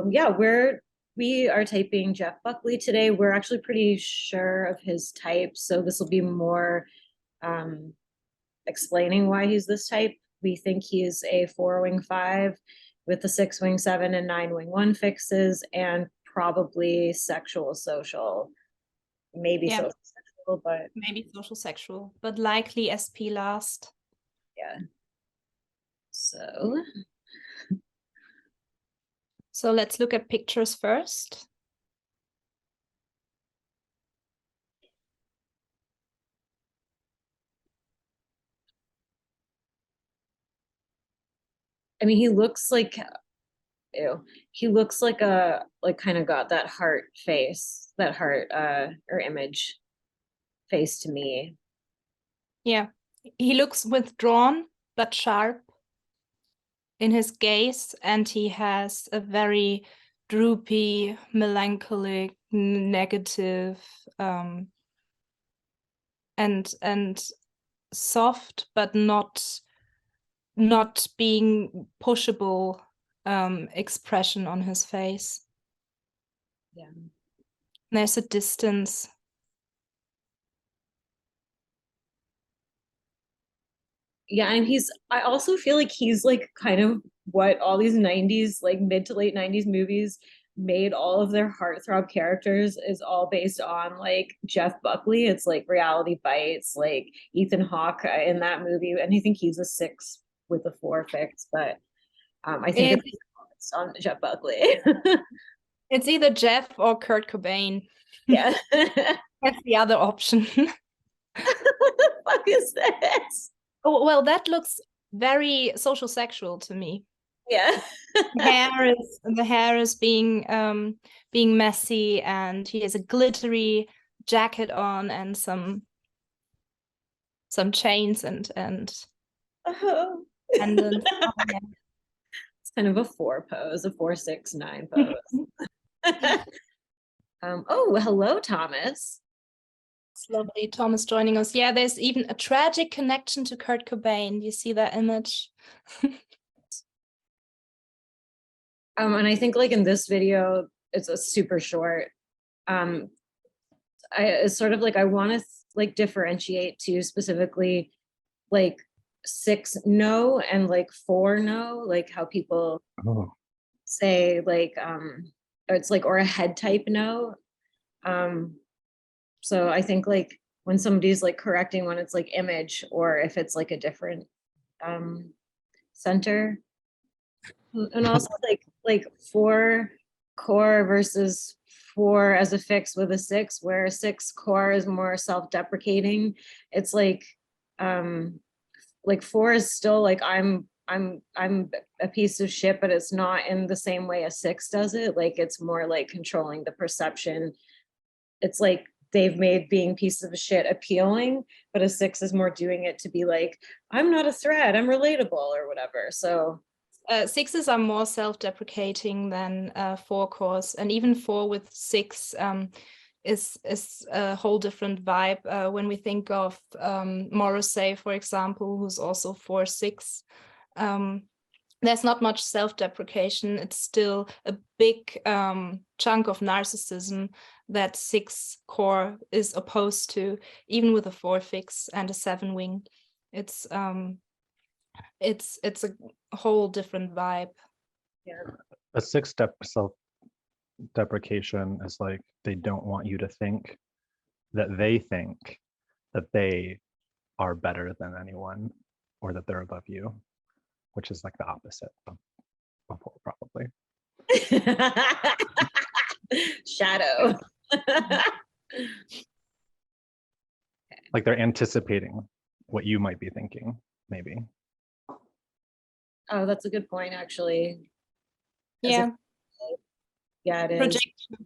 So yeah, we are typing Jeff Buckley today. We're actually pretty sure of his type, so this will be more explaining why he's this type. We think he's a 4-wing-5 with the 6-wing-7 and 9-wing-1 fixes, and probably sexual social, maybe social sexual, but maybe social sexual, but likely SP-last. Yeah. So let's look at pictures first. I mean, he looks like, he looks like kind of got that heart face, that heart or image face to me. Yeah, he looks withdrawn but sharp in his gaze, and he has a very droopy, melancholic, negative, and soft but not being pushable expression on his face. Yeah, there's a distance. Yeah, and I also feel like he's like kind of what all these 90s, like mid to late 90s movies made all of their heartthrob characters is all based on like Jeff Buckley. It's like Reality Bites, like Ethan Hawke in that movie, and I think he's a 6 with a 4 fix, but I think it's on Jeff Buckley. It's either Jeff or Kurt Cobain. Yeah. That's the other option. What the fuck is this? Oh, well, that looks very social sexual to me. Yeah. The hair is being messy, and he has a glittery jacket on and some chains and Oh. pendants. It's kind of a 4 pose, a 4, 6, 9 pose. Oh, hello, Thomas. It's lovely, Thomas joining us. Yeah, there's even a tragic connection to Kurt Cobain. Do you see that image? And I think like in this video, it's a super short. It's sort of like I want to like differentiate to specifically like 6 no and like 4 no, like how people say like or it's like, or a head type no. So I think like when somebody's like correcting when it's like image, or if it's like a different center, and also like 4 core versus 4 as a fix with a 6, where a 6 core is more self-deprecating. It's like 4 is still like I'm a piece of shit, but it's not in the same way a 6 does it. Like it's more like controlling the perception. It's like they've made being pieces of shit appealing, but a 6 is more doing it to be like, I'm not a threat, I'm relatable or whatever. So 6s are more self-deprecating than 4 cores, and even 4 with 6 is a whole different vibe. When we think of Morrissey, for example, who's also 4-6, there's not much self-deprecation. It's still a big chunk of narcissism that 6 core is opposed to, even with a 4 fix and a 7 wing. It's a whole different vibe. Yeah. A 6-step self-deprecation is like they don't want you to think that they think that they are better than anyone or that they're above you, which is like the opposite of 4, probably. Shadow. Like they're anticipating what you might be thinking, maybe. Oh, that's a good point, actually. Yeah. Yeah, it is. Projection.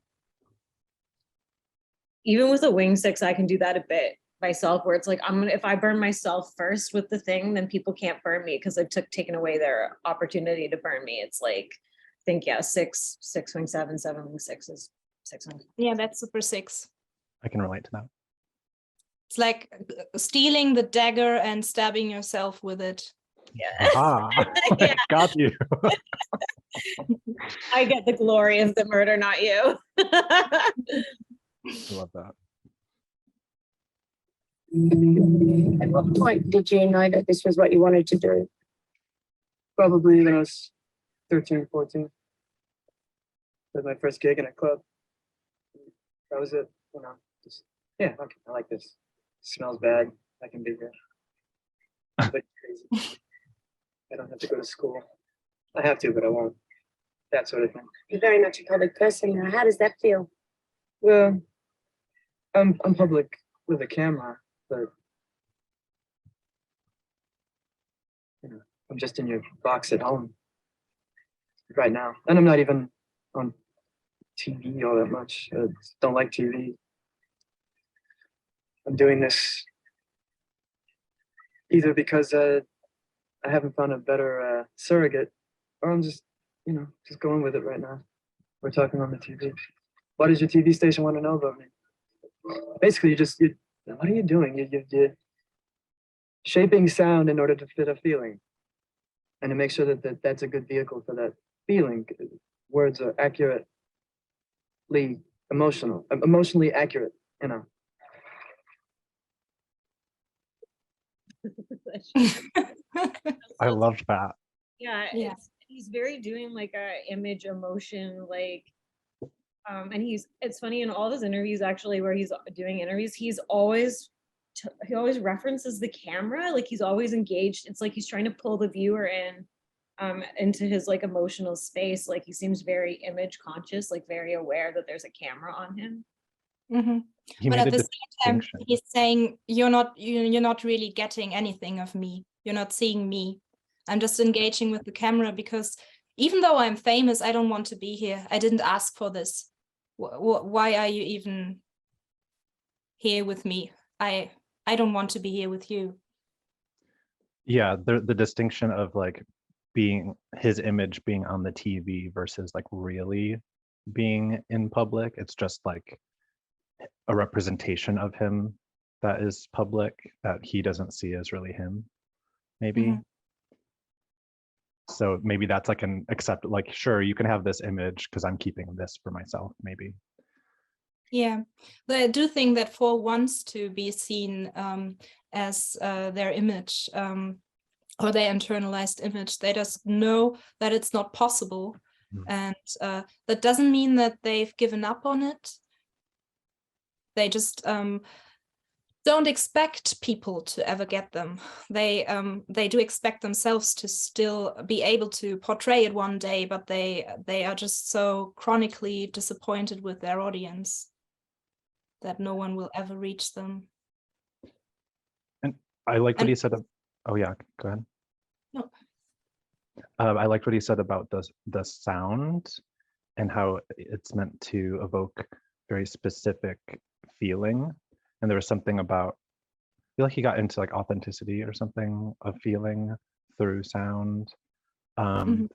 Even with a wing 6, I can do that a bit myself, where it's like, if I burn myself first with the thing, then people can't burn me because I've taken away their opportunity to burn me. It's like, I think, yeah, 6 wing 7, 7 wing 6 is 6 wing. Yeah, that's super 6. I can relate to that. It's like stealing the dagger and stabbing yourself with it. Yeah. Aha, Yeah. got you. I get the glory of the murder, not you. I love that. At what point did you know that this was what you wanted to do? Probably when I was 13, 14. That was my first gig in a club. That was it. You know, just, yeah, okay, I like this. Smells bad. I can be here. But crazy. I don't have to go to school. I have to, but I won't. That sort of thing. You're very much a public person now. How does that feel? Well, I'm public with a camera, but you know, I'm just in your box at home right now, and I'm not even on TV all that much. I don't like TV. I'm doing this either because I haven't found a better surrogate, or I'm just, you know, just going with it right now. We're talking on the TV. What does your TV station want to know about me? Basically, what are you doing? You're shaping sound in order to fit a feeling, and to make sure that that's a good vehicle for that feeling. Words are accurately emotionally accurate, you know. I love that. Yeah, Yeah. he's very doing like a image emotion, like and it's funny in all his interviews actually where he's doing interviews, he always references the camera, like he's always engaged. It's like he's trying to pull the viewer in into his like emotional space. Like he seems very image conscious, like very aware that there's a camera on him. Mm-hmm. He But made at a the same time, distinction. he's saying you're not really getting anything of me. You're not seeing me. I'm just engaging with the camera because even though I'm famous, I don't want to be here. I didn't ask for this. Why are you even here with me? I don't want to be here with you. Yeah, the distinction of like being his image being on the TV versus like really being in public. It's just like a representation of him that is public that he doesn't see as really him, maybe. Mhm. So maybe that's like an accept, like, sure, you can have this image because I'm keeping this for myself, maybe. Yeah, but I do think that 4 wants to be seen as their image or their internalized image. They just know that it's not possible. And that doesn't mean that they've given up on it. They just don't expect people to ever get them. They do expect themselves to still be able to portray it one day, but they are just so chronically disappointed with their audience that no one will ever reach them. And I liked what he said. Oh yeah, go ahead. No. I liked what he said about the sound and how it's meant to evoke very specific feeling. And there was something about, I feel like he got into like authenticity or something of feeling through sound. And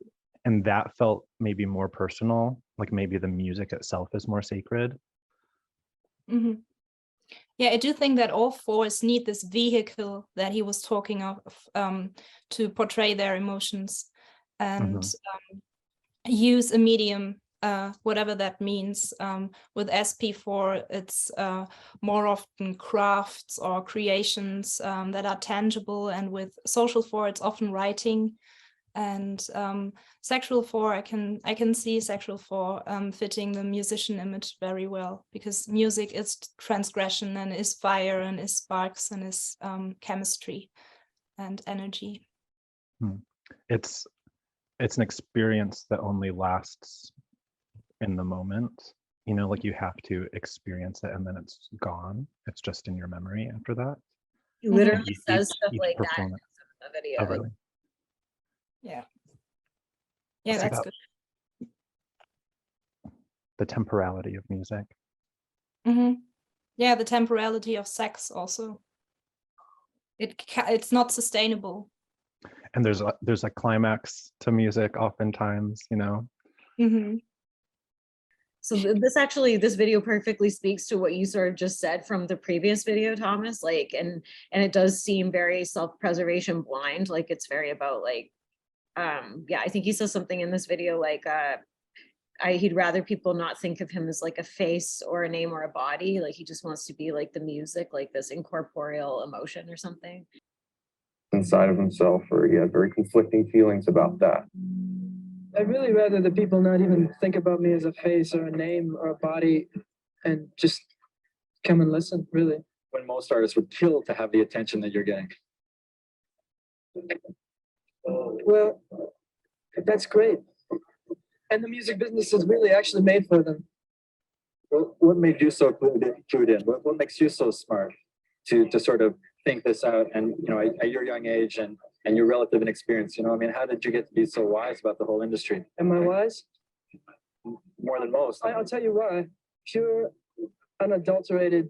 that felt maybe more personal, like maybe the music itself is more sacred. Mm-hmm. Yeah, I do think that all 4s need this vehicle that he was talking of to portray their emotions and use a medium, whatever that means. With SP4, it's more often crafts or creations that are tangible, and with social 4, it's often writing. And sexual 4, I can see sexual 4 fitting the musician image very well, because music is transgression and is fire and is sparks and is chemistry and energy. It's an experience that only lasts in the moment. You know, like you have to experience it and then it's gone. It's just in your memory after that. He literally says stuff like that in performance. the video. Oh, really? Yeah. Yeah, Let's that's take good. The temporality of music. Yeah, the temporality of sex also. It's not sustainable. And there's a climax to music oftentimes, you know. So this video perfectly speaks to what you sort of just said from the previous video, Thomas, like, and it does seem very self-preservation blind. Like it's very about like, yeah, I think he says something in this video like, he'd rather people not think of him as like a face or a name or a body. Like he just wants to be like the music, like this incorporeal emotion or something. Inside of himself, or he had very conflicting feelings about that. I'd really rather the people not even think about me as a face or a name or a body and just come and listen, really. When most artists would kill to have the attention that you're getting. Well, that's great. And the music business is really actually made for them. What made you so clued in? What makes you so smart to sort of think this out? And you know, at your young age and your relative inexperience, you know, I mean, how did you get to be so wise about the whole industry? Am I wise? More than most. I'll tell you why. Pure, unadulterated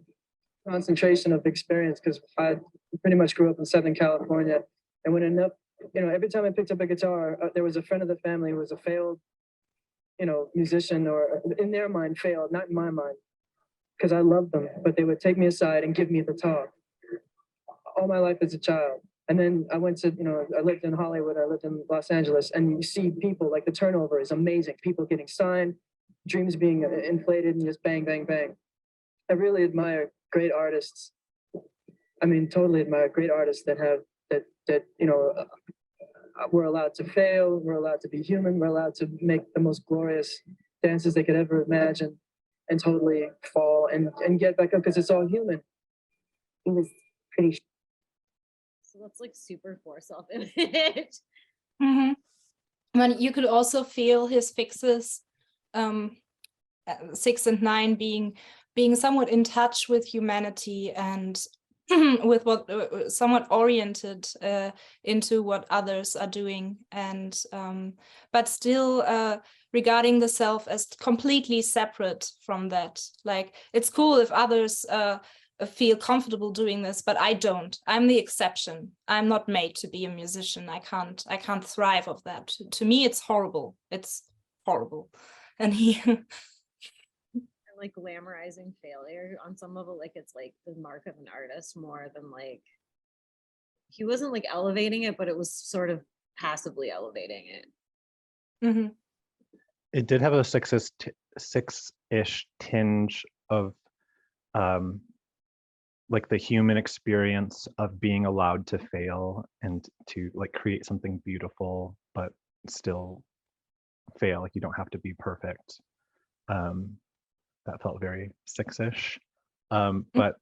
concentration of experience, because I pretty much grew up in Southern California. And when enough, you know, every time I picked up a guitar, there was a friend of the family who was a failed, you know, musician, or in their mind failed, not in my mind, because I loved them, but they would take me aside and give me the talk all my life as a child. And then I went to, you know, I lived in Hollywood, I lived in Los Angeles, and you see people, like the turnover is amazing. People getting signed, dreams being inflated, and just bang, bang, bang. I really admire great artists. I mean, totally admire great artists that have, that you know, we're allowed to fail, we're allowed to be human, we're allowed to make the most glorious dances they could ever imagine and totally fall and get back up, because it's all human. He was pretty. So that's like super for self-image. Mm-hmm. But you could also feel his fixes, 6 and 9 being somewhat in touch with humanity and with what somewhat oriented into what others are doing, and but still regarding the self as completely separate from that. Like it's cool if others feel comfortable doing this, but I don't. I'm the exception. I'm not made to be a musician. I can't thrive of that. To me, it's horrible. It's horrible. And he like glamorizing failure on some level, like it's like the mark of an artist more than like, he wasn't like elevating it, but it was sort of passively elevating it. Mm-hmm. It did have a six-ish tinge of like the human experience of being allowed to fail and to like create something beautiful, but still fail. Like you don't have to be perfect. That felt very six-ish, but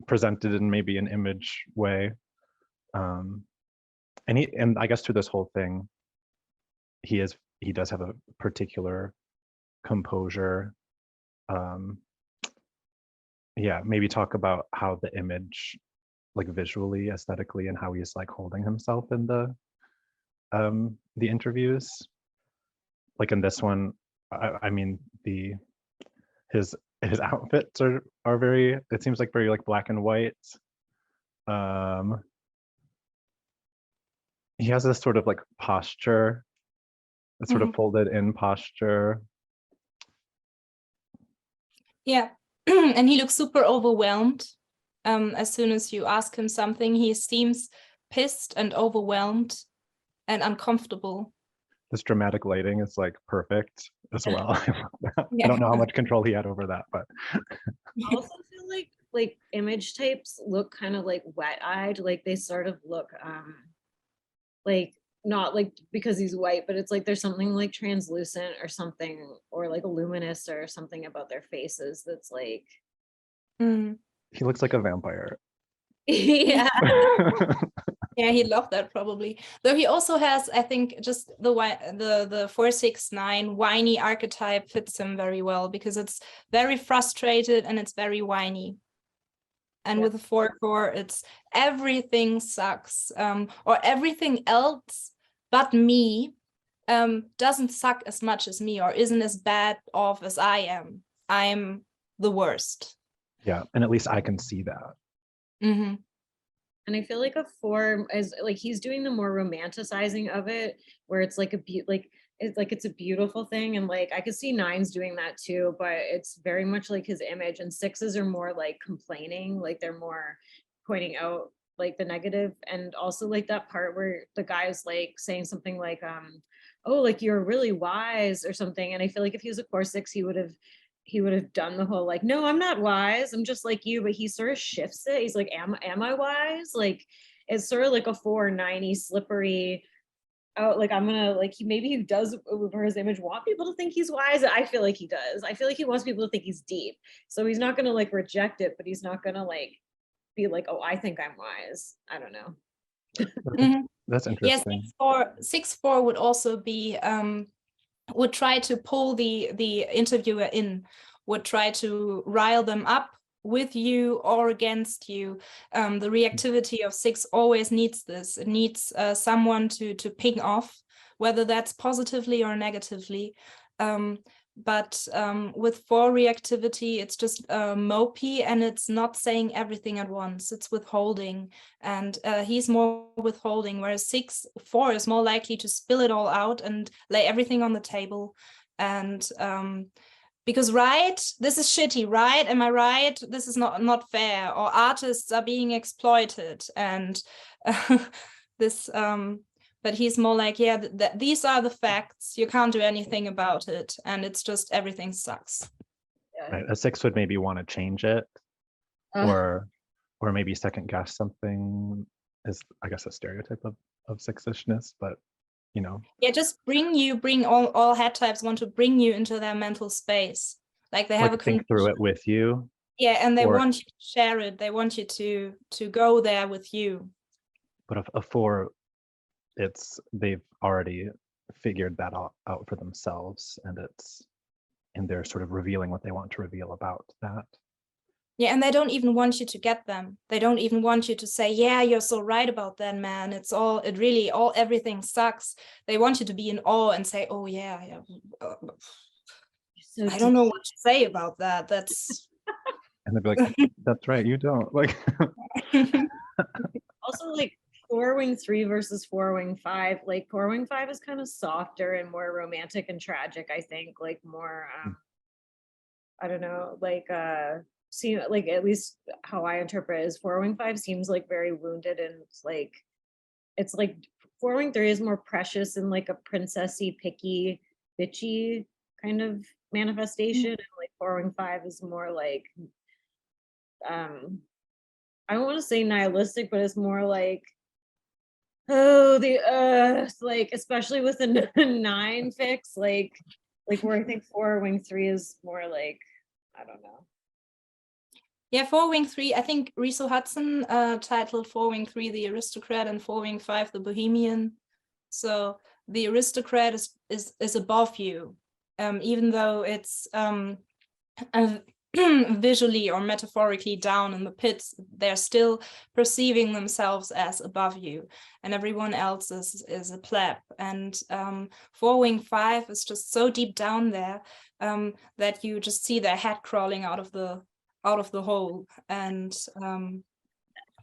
presented in maybe an image way. And I guess through this whole thing, he does have a particular composure. Yeah, maybe talk about how the image, like visually, aesthetically, and how he's like holding himself in the interviews. Like in this one, I mean his outfits are very, it seems like very like black and white. He has this sort of like posture, a sort of folded in posture. Yeah. And he looks super overwhelmed. As soon as you ask him something, he seems pissed and overwhelmed and uncomfortable. This dramatic lighting is like perfect as well. Yeah. I don't know how much control he had over that, but I also feel like image types look kind of like wet-eyed, like they sort of look like not like because he's white, but it's like there's something like translucent or something, or like luminous or something about their faces that's like he looks like a vampire. yeah. Yeah, he loved that probably. Though he also has, I think, just the 4-6-9 whiny archetype fits him very well, because it's very frustrated and it's very whiny. And with the 4-4, it's everything sucks, or everything else but me doesn't suck as much as me, or isn't as bad off as I am. I'm the worst. Yeah, and at least I can see that. Mm-hmm. And I feel like a 4 is like he's doing the more romanticizing of it, where it's like like it's like it's a beautiful thing, and like I could see 9s doing that too, but it's very much like his image, and 6s are more like complaining, like they're more pointing out like the negative. And also like that part where the guy's like saying something like oh, like you're really wise or something, and I feel like if he was a core 6, he would have done the whole like, no, I'm not wise, I'm just like you, but he sort of shifts it. He's like, am I wise? Like it's sort of like a 490 slippery out, like I'm gonna like he does for his image want people to think he's wise. I feel like he does. I feel like he wants people to think he's deep, so he's not gonna like reject it, but he's not gonna like be like, oh, I think I'm wise. I don't know. Mhm. That's Yes, interesting. 6-4 would also be would try to pull the interviewer in, would try to rile them up with you or against you. The reactivity of 6 always needs this. It needs someone to ping off, whether that's positively or negatively. But with 4 reactivity, it's just mopey, and it's not saying everything at once. It's withholding, and he's more withholding, whereas 4 is more likely to spill it all out and lay everything on the table. And because this is shitty, right? Am I right? This is not fair, or artists are being exploited, and this. But he's more like, yeah, these are the facts. You can't do anything about it, and it's just everything sucks. Yeah. Right. A 6 would maybe want to change it, or maybe second guess something. Is, I guess, a stereotype of 6-ishness, but you know. Yeah, just bring all head types want to bring you into their mental space. Like they have like a think through it with you. Yeah, and they or, want you to share it. They want you to go there with you. But a 4, they've already figured that out for themselves, and they're sort of revealing what they want to reveal about that. Yeah, and they don't even want you to get them. They don't even want you to say, yeah, you're so right about that, man. Everything sucks. They want you to be in awe and say, oh yeah. So I don't know what to say about that. That's And they'd be like, that's right, you don't. Like also like 4-wing-3 versus 4-wing-5. Like 4-wing-5 is kind of softer and more romantic and tragic, I think. Like more I don't know, like see, like at least how I interpret it is 4-wing-5 seems like very wounded, and it's like 4-wing-3 is more precious and like a princessy, picky, bitchy kind of manifestation, and like 4-wing-5 is more like I don't want to say nihilistic, but it's more like, oh, the earth, like especially with the 9 fix, like where I think 4-wing-3 is more like, I don't know. Yeah, 4-wing-3, I think Riso Hudson titled 4-wing-3 The Aristocrat and 4-wing-5 The Bohemian. So the aristocrat is above you, even though it's visually or metaphorically down in the pits, they're still perceiving themselves as above you, and everyone else is a pleb. And 4-wing-5 is just so deep down there that you just see their head crawling out of the hole. And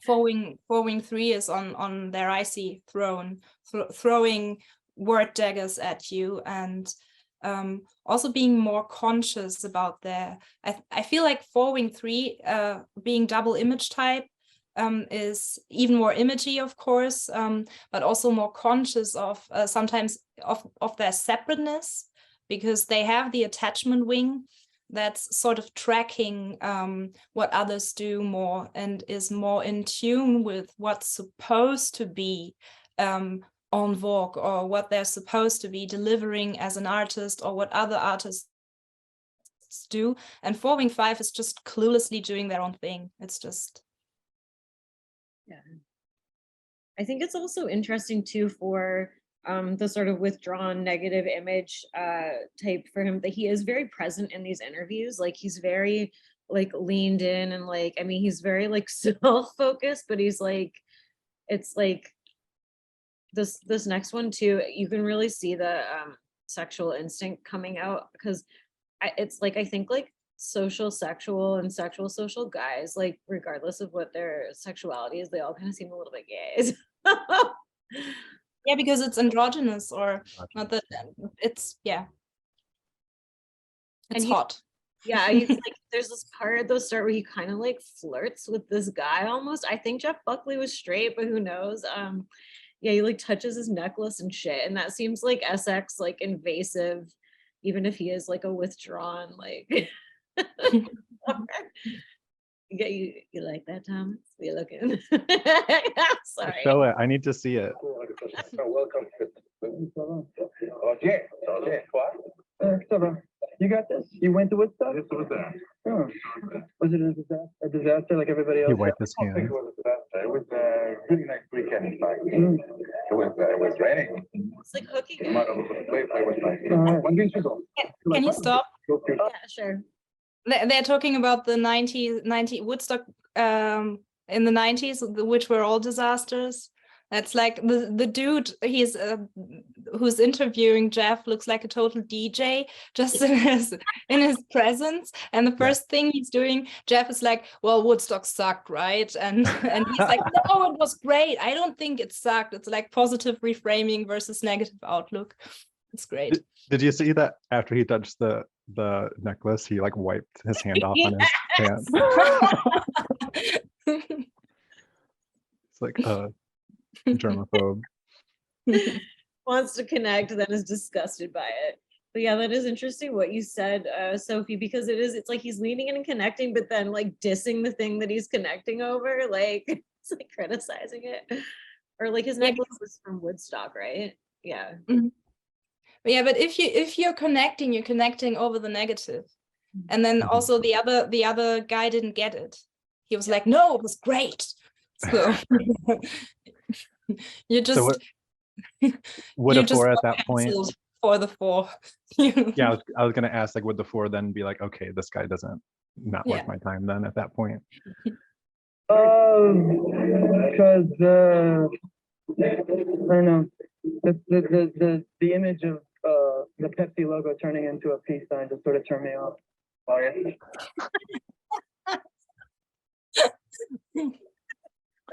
4-wing-3 is on their icy throne, throwing word daggers at you, and also being more conscious about I feel like 4-wing-3 being double image type is even more imagey, of course, but also more conscious of sometimes of their separateness, because they have the attachment wing that's sort of tracking what others do more, and is more in tune with what's supposed to be en vogue, or what they're supposed to be delivering as an artist, or what other artists do. And 4-wing-5 is just cluelessly doing their own thing. It's just, yeah. I think it's also interesting too for the sort of withdrawn negative image type for him, that he is very present in these interviews. Like he's very like leaned in, and like, I mean, he's very like self-focused, but he's like, it's like this next one too, you can really see the sexual instinct coming out, because it's like, I think like social sexual and sexual social guys, like regardless of what their sexuality is, they all kind of seem a little bit gay. Yeah, because it's androgynous, or not that it's, yeah. It's hot. Yeah, he's like, there's this part at the start where he kind of like flirts with this guy almost. I think Jeff Buckley was straight, but who knows? Yeah, he like touches his necklace and shit, and that seems like SX like invasive, even if he is like a withdrawn like. Yeah, you like that, Thomas? You're looking. Sorry. Show it. I need to see it. Welcome. So, you got this? You went to Woodstock? Yes, it was that. Oh. Was it a disaster like everybody else? He wiped his I think hand. it was a disaster. It was a really nice weekend, in fact. It was raining. It's like hooking. The mud all over the place. I was like, Alright. when we should go. Can you stop? Yeah, sure. They're talking about the 90 Woodstock in the 90s, which were all disasters. That's like the dude he's who's interviewing Jeff looks like a total DJ just in his presence. And the first thing he's doing, Jeff is like, "Well, Woodstock sucked, right?" And he's like, "No, it was great. I don't think it sucked." It's like positive reframing versus negative outlook. It's great. Did you see that after he touched the necklace, he like wiped his hand off on his pants? It's like germaphobe. Wants to connect, then is disgusted by it. But yeah, that is interesting what you said, Sofie, because it's like he's leaning in and connecting, but then like dissing the thing that he's connecting over, like it's like criticizing it. Or like his necklace was from Woodstock, right? Yeah. Mm-hmm. Yeah, but if you're connecting over the negative. And then also the other guy didn't get it. He was like, "No, it was great." So you just would a 4 at that point for the 4. Yeah, I was gonna ask, like, would the 4 then be like, okay, this guy doesn't not worth my time then at that point? Because I don't know, the image of the Pepsi logo turning into a peace sign just sort of turned me off. Oh, yeah.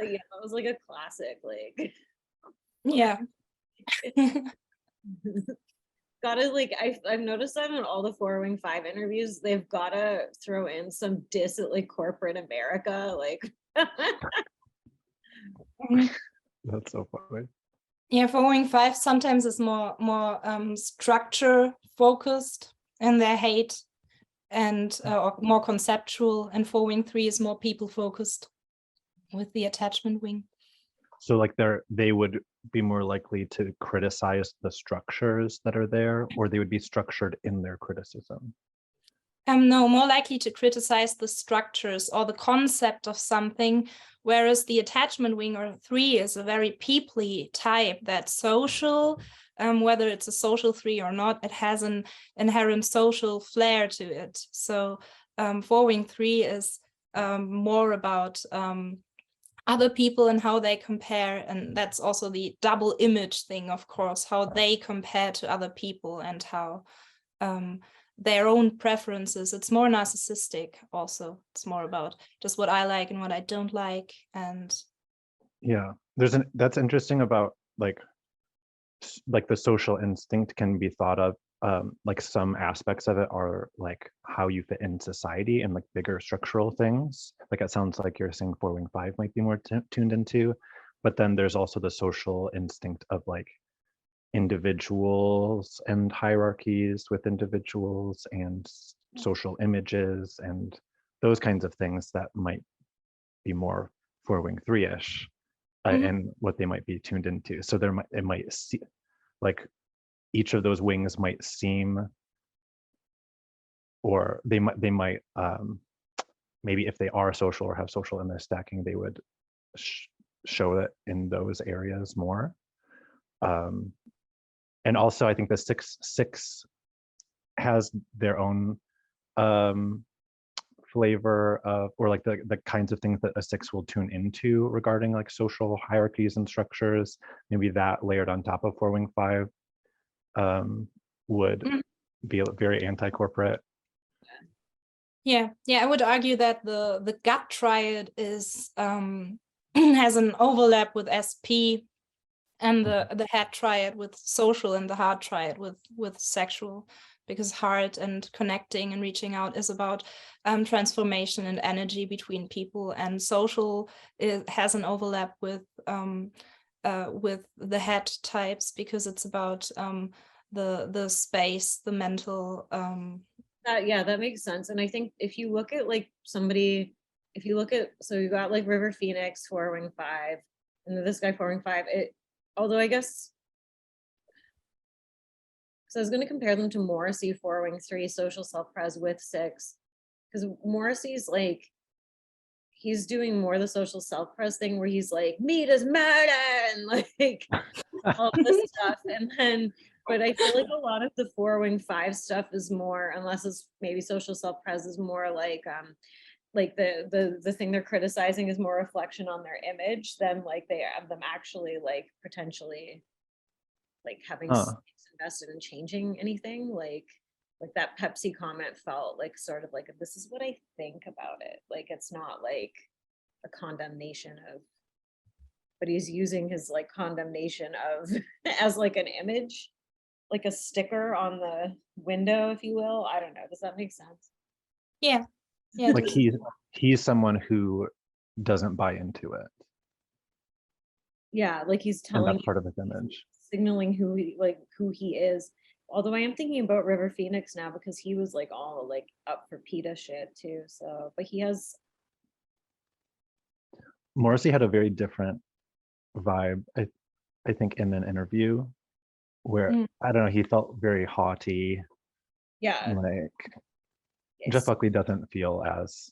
Like, yeah, that was like a classic, like. Yeah. Gotta like, I've noticed that in all the 4w5 interviews, they've gotta throw in some diss at like corporate America, like. That's so funny. Yeah, 4w5 sometimes is more structure focused in their hate, and or more conceptual, and 4w3 is more people focused with the attachment wing. So like they would be more likely to criticize the structures that are there, or they would be structured in their criticism? No, more likely to criticize the structures or the concept of something, whereas the attachment wing or 3 is a very peoply type that's social. Whether it's a social 3 or not, it has an inherent social flair to it. So 4w3 is more about other people and how they compare, and that's also the double image thing, of course, how they compare to other people and how their own preferences. It's more narcissistic also. It's more about just what I like and what I don't like. And yeah, that's interesting about like the social instinct can be thought of, like some aspects of it are like how you fit in society and like bigger structural things. Like it sounds like you're saying 4w5 might be more tuned into, but then there's also the social instinct of like individuals and hierarchies with individuals and social images and those kinds of things that might be more 4w3ish, and what they might be tuned into. So it might see like each of those wings might seem, or they might maybe if they are social or have social in their stacking, they would show it in those areas more. And also I think the 6 has their own flavor of, or like the kinds of things that a 6 will tune into regarding like social hierarchies and structures. Maybe that layered on top of 4w5 would be very anti-corporate. yeah, I would argue that the gut triad is has an overlap with SP, and the head triad with social and the heart triad with sexual, because heart and connecting and reaching out is about transformation and energy between people, and social has an overlap with the head types, because it's about the space, the mental. That makes sense. And I think if you look at like somebody, so you got like River Phoenix 4w5, and then this guy 4w5, although I guess, so I was going to compare them to Morrissey 4w3, social self-pres with 6, because Morrissey's like, he's doing more the social self-pres thing where he's like, meat is murder, and like all this stuff. And then, but I feel like a lot of the 4w5 stuff is more, unless it's maybe social self-pres, is more like the thing they're criticizing is more reflection on their image than like they have them actually like potentially like having invested in changing anything. Like that Pepsi comment felt like sort of like, this is what I think about it. Like it's not like a condemnation of, but he's using his like condemnation of as like an image, like a sticker on the window, if you will. I don't know. Does that make sense? Yeah. Like he's someone who doesn't buy into it. Yeah, like he's And telling that's part of his image. signaling who he is. Although I am thinking about River Phoenix now, because he was like all like up for PETA shit too. So, but he has. Morrissey had a very different vibe, I think, in an interview where I don't know, he felt very haughty. Yeah. Like Yes. Jeff Buckley doesn't feel as.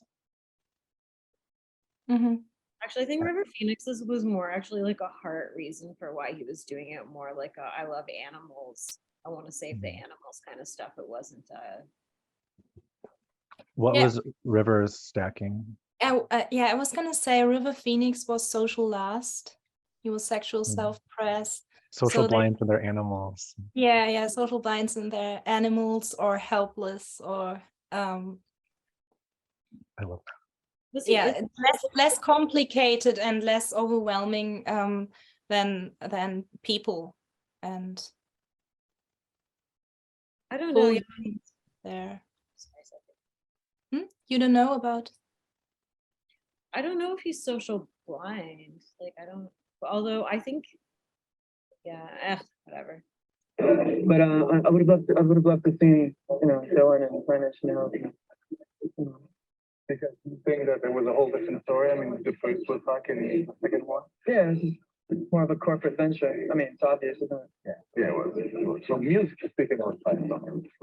Actually, I think River Phoenix's was more actually like a heart reason for why he was doing it, more like a, I love animals, I want to save the animals kind of stuff. It wasn't What was River's stacking? I was gonna say River Phoenix was social last. He was sexual self-pres. Social blinds and their animals. Yeah, social blinds and their animals, or helpless, or I love that. less complicated and less overwhelming than people. And I don't know. There. You don't know about? I don't know if he's social blind. Like I don't. Although I think, whatever. But I would have loved to see, Dylan and Brennish now. Because you think that there was a whole different story. I mean, the first was back in the second one. Yeah, it's more of a corporate venture. I mean, it's obvious, isn't it? Yeah, it was. So music is speaking on side.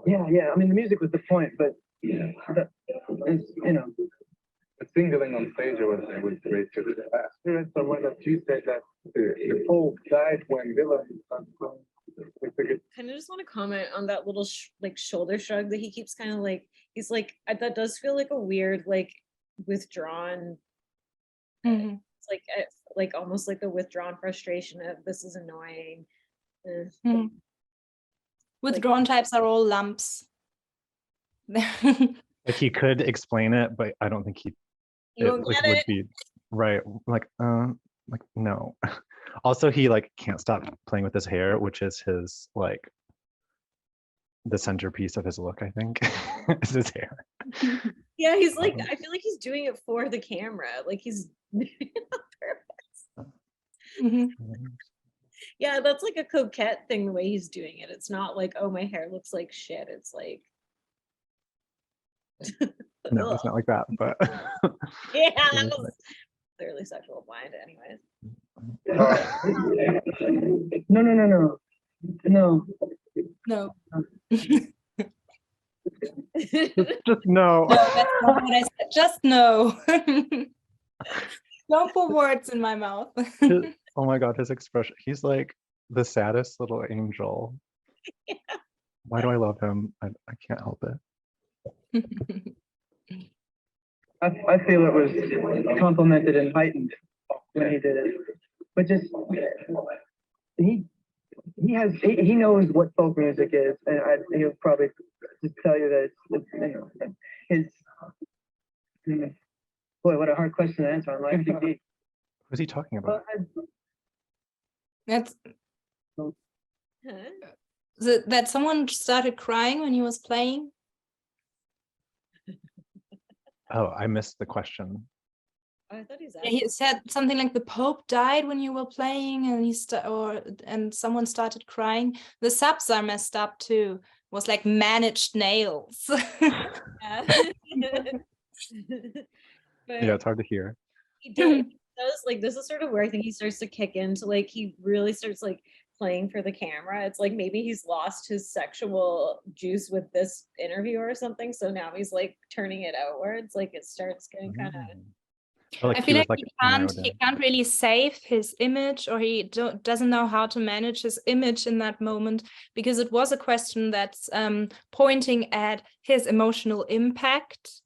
Yeah. I mean, the music was the point, but the singling on stage was great too. I heard someone that you said that the Pope died when Dylan was kind of just want to comment on that little shoulder shrug that he keeps kind of like, he's like, that does feel like a weird like withdrawn, it's like almost like a withdrawn frustration of this is annoying. Withdrawn types are all lumps. Like he could explain it, but I don't think would be right. Like no. Also, he like can't stop playing with his hair, which is his like the centerpiece of his look, I think. Is his hair. Yeah, he's like, I feel like he's doing it for the camera. Like he's doing it on purpose. Yeah, that's like a coquette thing, the way he's doing it. It's not like, oh, my hair looks like shit. It's like no, it's not like that, but yeah, that was clearly sexual blind anyways. No. Just no. No, that's not what I said. Just no. Don't put words in my mouth. Oh my god, his expression. He's like the saddest little angel. Yeah. Why do I love him? I can't help it. I feel it was complimented and heightened when he did it. But just he knows what folk music is, and he'll probably just tell you that it's his. Boy, what a hard question to answer. I'm like, who's he talking about? That's Huh? that someone started crying when he was playing. Oh, I missed the question. Oh, I thought he was Yeah, he asking. said something like the Pope died when you were playing, and and someone started crying. The subs are messed up too. Was like managed nails. Yeah. But Yeah, it's hard to hear. he does like this is sort of where I think he starts to kick into like he really starts like playing for the camera. It's like maybe he's lost his sexual juice with this interview or something. So now he's like turning it outwards. Like it starts getting kind of Or like I he feel was like like he narrowed in. can't really save his image, or he doesn't know how to manage his image in that moment, because it was a question that's pointing at his emotional impact.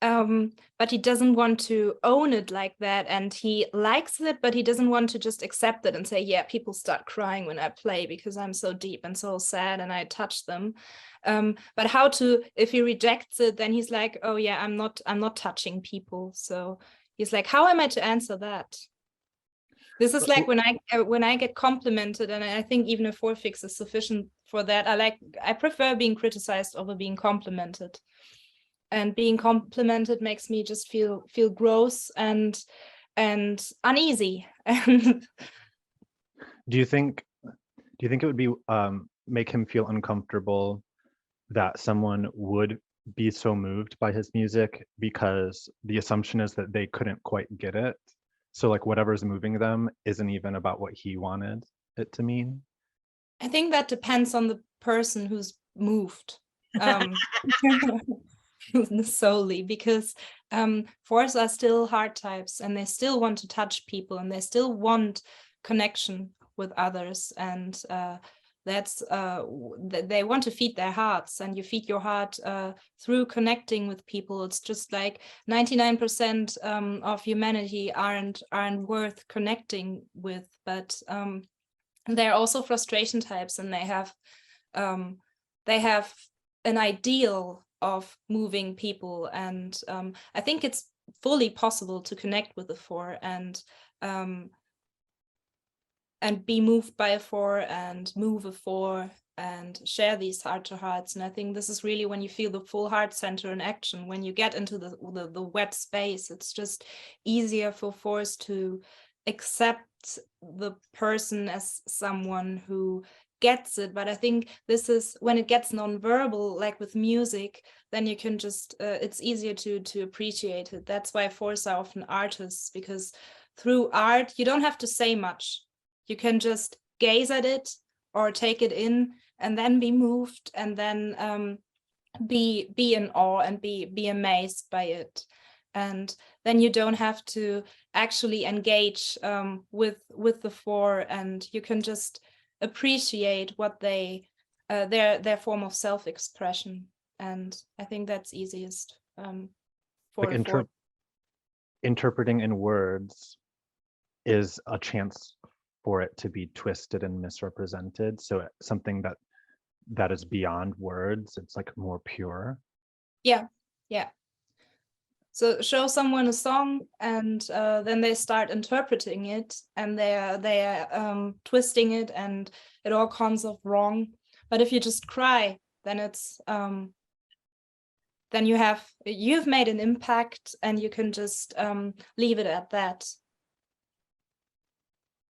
But he doesn't want to own it like that, and he likes it, but he doesn't want to just accept it and say, yeah, people start crying when I play because I'm so deep and so sad and I touch them. But how to, if he rejects it, then he's like, oh yeah, I'm not touching people. So he's like, how am I to answer that? This is like when I get complimented, and I think even a 4-fix is sufficient for that. I prefer being criticized over being complimented. And being complimented makes me just feel gross and uneasy. And Do you think it would be make him feel uncomfortable that someone would be so moved by his music because the assumption is that they couldn't quite get it? So like whatever's moving them isn't even about what he wanted it to mean? I think that depends on the person who's moved. Solely because fours are still hard types, and they still want to touch people, and they still want connection with others, and that's they want to feed their hearts, and you feed your heart through connecting with people. It's just like 99% of humanity aren't worth connecting with, but they're also frustration types, and they have an ideal of moving people, and I think it's fully possible to connect with a 4 and be moved by a 4 and move a 4 and share these heart-to-hearts. And I think this is really when you feel the full heart center in action. When you get into the wet space, it's just easier for 4s to accept the person as someone who gets it. But I think this is when it gets non-verbal, like with music, then you can just it's easier to appreciate it. That's why 4s are often artists, because through art you don't have to say much. You can just gaze at it or take it in and then be moved, and then be in awe and be amazed by it. And then you don't have to actually engage with the 4, and you can just appreciate what they their form of self-expression. And I think that's easiest for Like a 4. interpreting in words is a chance for it to be twisted and misrepresented. So something that is beyond words, it's like more pure. Yeah. So show someone a song, and then they start interpreting it, and they're twisting it, and it all comes off wrong. But if you just cry, then it's then you've made an impact, and you can just leave it at that.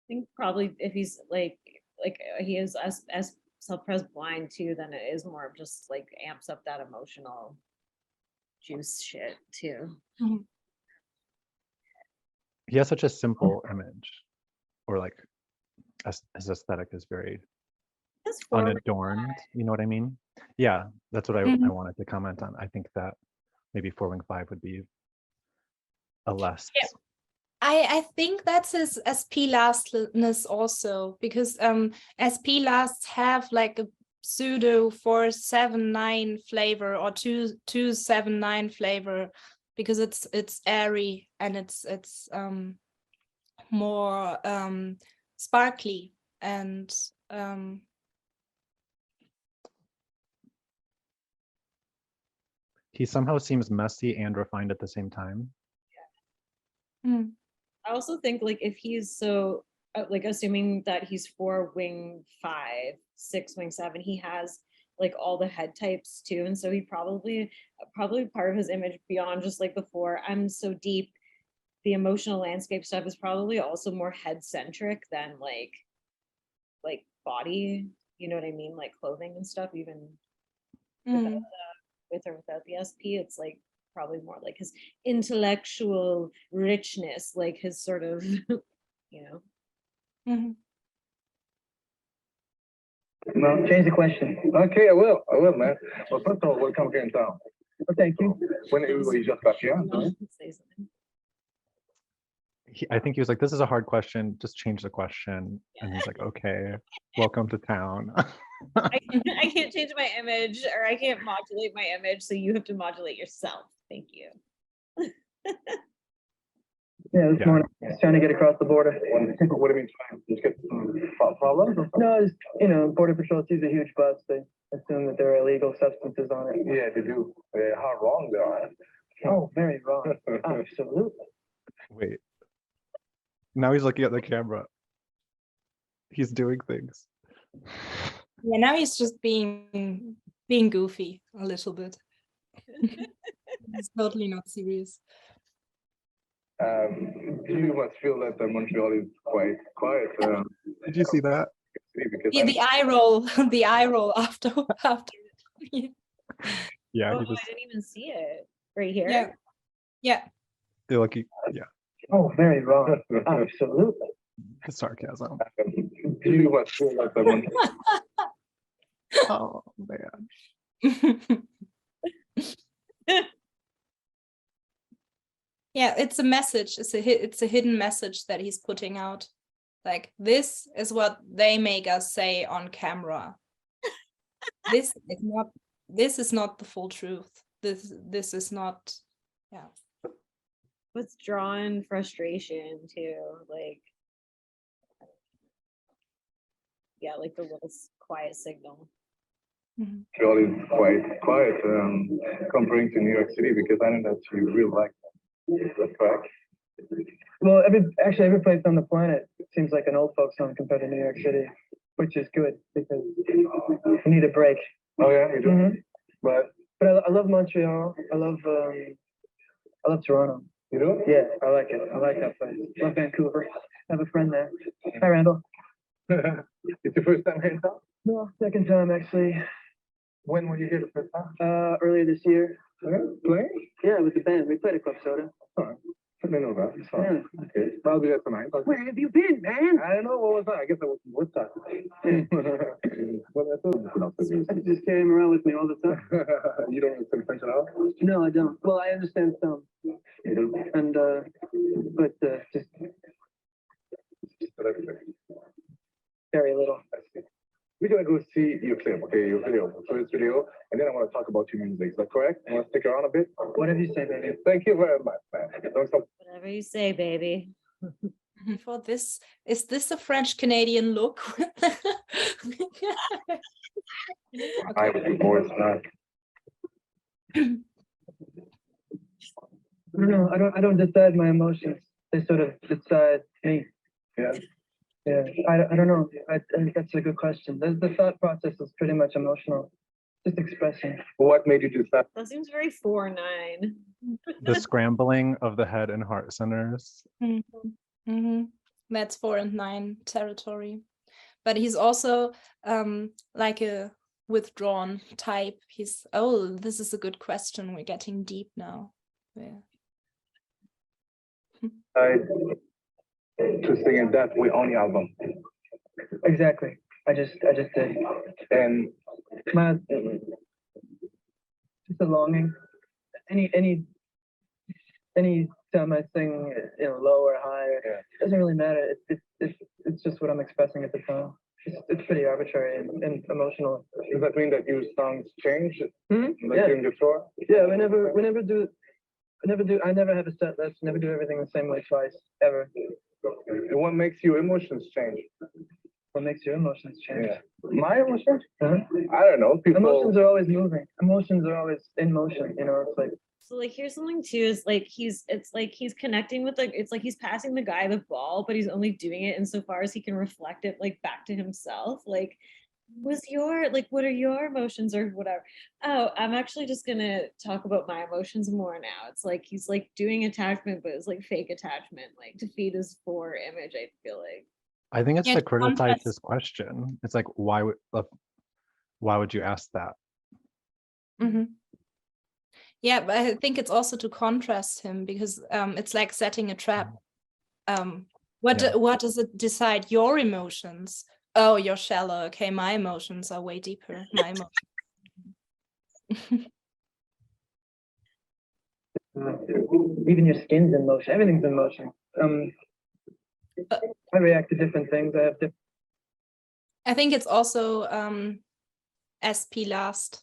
I think probably if he's like he is as self-pres blind too, then it is more of just like amps up that emotional juice shit too. He has such a simple image, or like his aesthetic is very unadorned. You know what I mean? Yeah, that's what I wanted to comment on. I think that maybe 4w5 would be a less. Yeah. I think that's his SP-lastness also, because SP-lasts have like a pseudo 479 flavor or 279 flavor, because it's airy and it's more sparkly, and he somehow seems messy and refined at the same time. I also think like if he's so like assuming that he's 4 wing 5, 6 wing 7, he has like all the head types too. And so he probably part of his image beyond just like the 4, I'm so deep, the emotional landscape stuff is probably also more head centric than like body, you know what I mean? Like clothing and stuff, even without with or without the SP, it's like probably more like his intellectual richness, like his sort of, you know. Well, change the question. Okay, I will, man. Well, first of all, welcome here in town. Well, thank you. When everybody just got here, huh? Say something. I think he was like, this is a hard question, just change the question. And he's like, okay, welcome to town. I can't change my image, or I can't modulate my image, so you have to modulate yourself. Thank you. Yeah, this Yeah. morning, just trying to get across the border. What do you mean trying? Just get some problems? Or something? No, it's, you know, Border Patrol sees a huge bus. They assume that there are illegal substances on it. Yeah, they do. How wrong they are. Oh, very wrong. Absolutely. Wait. Now he's looking at the camera. He's doing things. Yeah, now he's just being goofy a little bit. It's totally not serious. You must feel that Montreal is quite quiet. Did you see that? Because The eye roll, the eye roll after. Yeah. Yeah, Oh, he just I didn't even see it right here. Yeah. Yeah. they're like, yeah, Oh, very wrong. Absolutely. the sarcasm. you must feel that Montreal. Oh man. Yeah, it's a message. It's a hidden message that he's putting out. Like, this is what they make us say on camera. This is not the full truth. This is not, yeah. Withdrawn frustration too, like, yeah, like the little quiet signal. Montreal is quite quiet comparing to New York City, because I know that you really like that. That's correct. Well, every place on the planet seems like an old folks home compared to New York City, which is good because we need a break. Oh yeah, you do. Mhm. But But I love Montreal. I love Toronto. you do? Yeah, I like it. I like that place. Love Vancouver. I have a friend there. Hi, Randall. It's your first time here in town? No, second time actually. When were you here the first time? Earlier this year. Playing? Yeah, with the band. We played at Club Soda. All right. I didn't know that. It's fine. Yeah. Okay. I'll be there tonight. Where have you been, man? I don't know. What was that? I guess I was in Woodstock. What I thought I just carry him around with me all the time. You don't understand French at all? No, I don't. Well, I understand some. You do? And, but just But everything. very little. I see. We're gonna go see your clip, okay, your video, first video, and then I want to talk about your music. Is that correct? You want to stick around a bit? Whatever you say, baby. Thank you very much, man. Don't stop. Whatever you say, baby. For this, is this a French Canadian look? I would be more than I don't know. I don't decide my emotions. They sort of decide me. Yeah. Yeah. I don't know. I that's a good question. The thought process is pretty much emotional. Just expressing. What made you do that? That seems very 4-9. The scrambling of the head and heart centers. That's 4 and 9 territory. But he's also like a withdrawn type. This is a good question. We're getting deep now. Yeah. To sing in that We Own album. Exactly. I just did. And My just a longing. Any time I sing, low or high, Yeah. it doesn't really matter. It's just what I'm expressing at the time. It's pretty arbitrary and emotional. does that mean that your songs change? Like Yeah. during the tour? Yeah, I never have a set list, never do everything the same way twice, ever. And what makes your emotions change? What makes your emotions change? Yeah. My emotions? Uh-huh. I don't know. People. Emotions are always moving. Emotions are always in motion, it's like So like here's something too is like it's like he's connecting with it's like he's passing the guy the ball, but he's only doing it insofar as he can reflect it like back to himself. Like, what are your emotions or whatever? Oh, I'm actually just gonna talk about my emotions more now. It's like he's like doing attachment, but it's like fake attachment, like to feed his 4 image, I feel like. I think it's Yeah, to to criticize contrast- his question. It's like, why would you ask that? Mhm. Yeah, but I think it's also to contrast him, because it's like setting a trap. What Yeah. what does it decide? Your emotions? Oh, you're shallow. Okay, my emotions are way deeper. My emotions. Even your skin's in motion. Everything's in motion. I react to different things. I have different. I think it's also SP-last,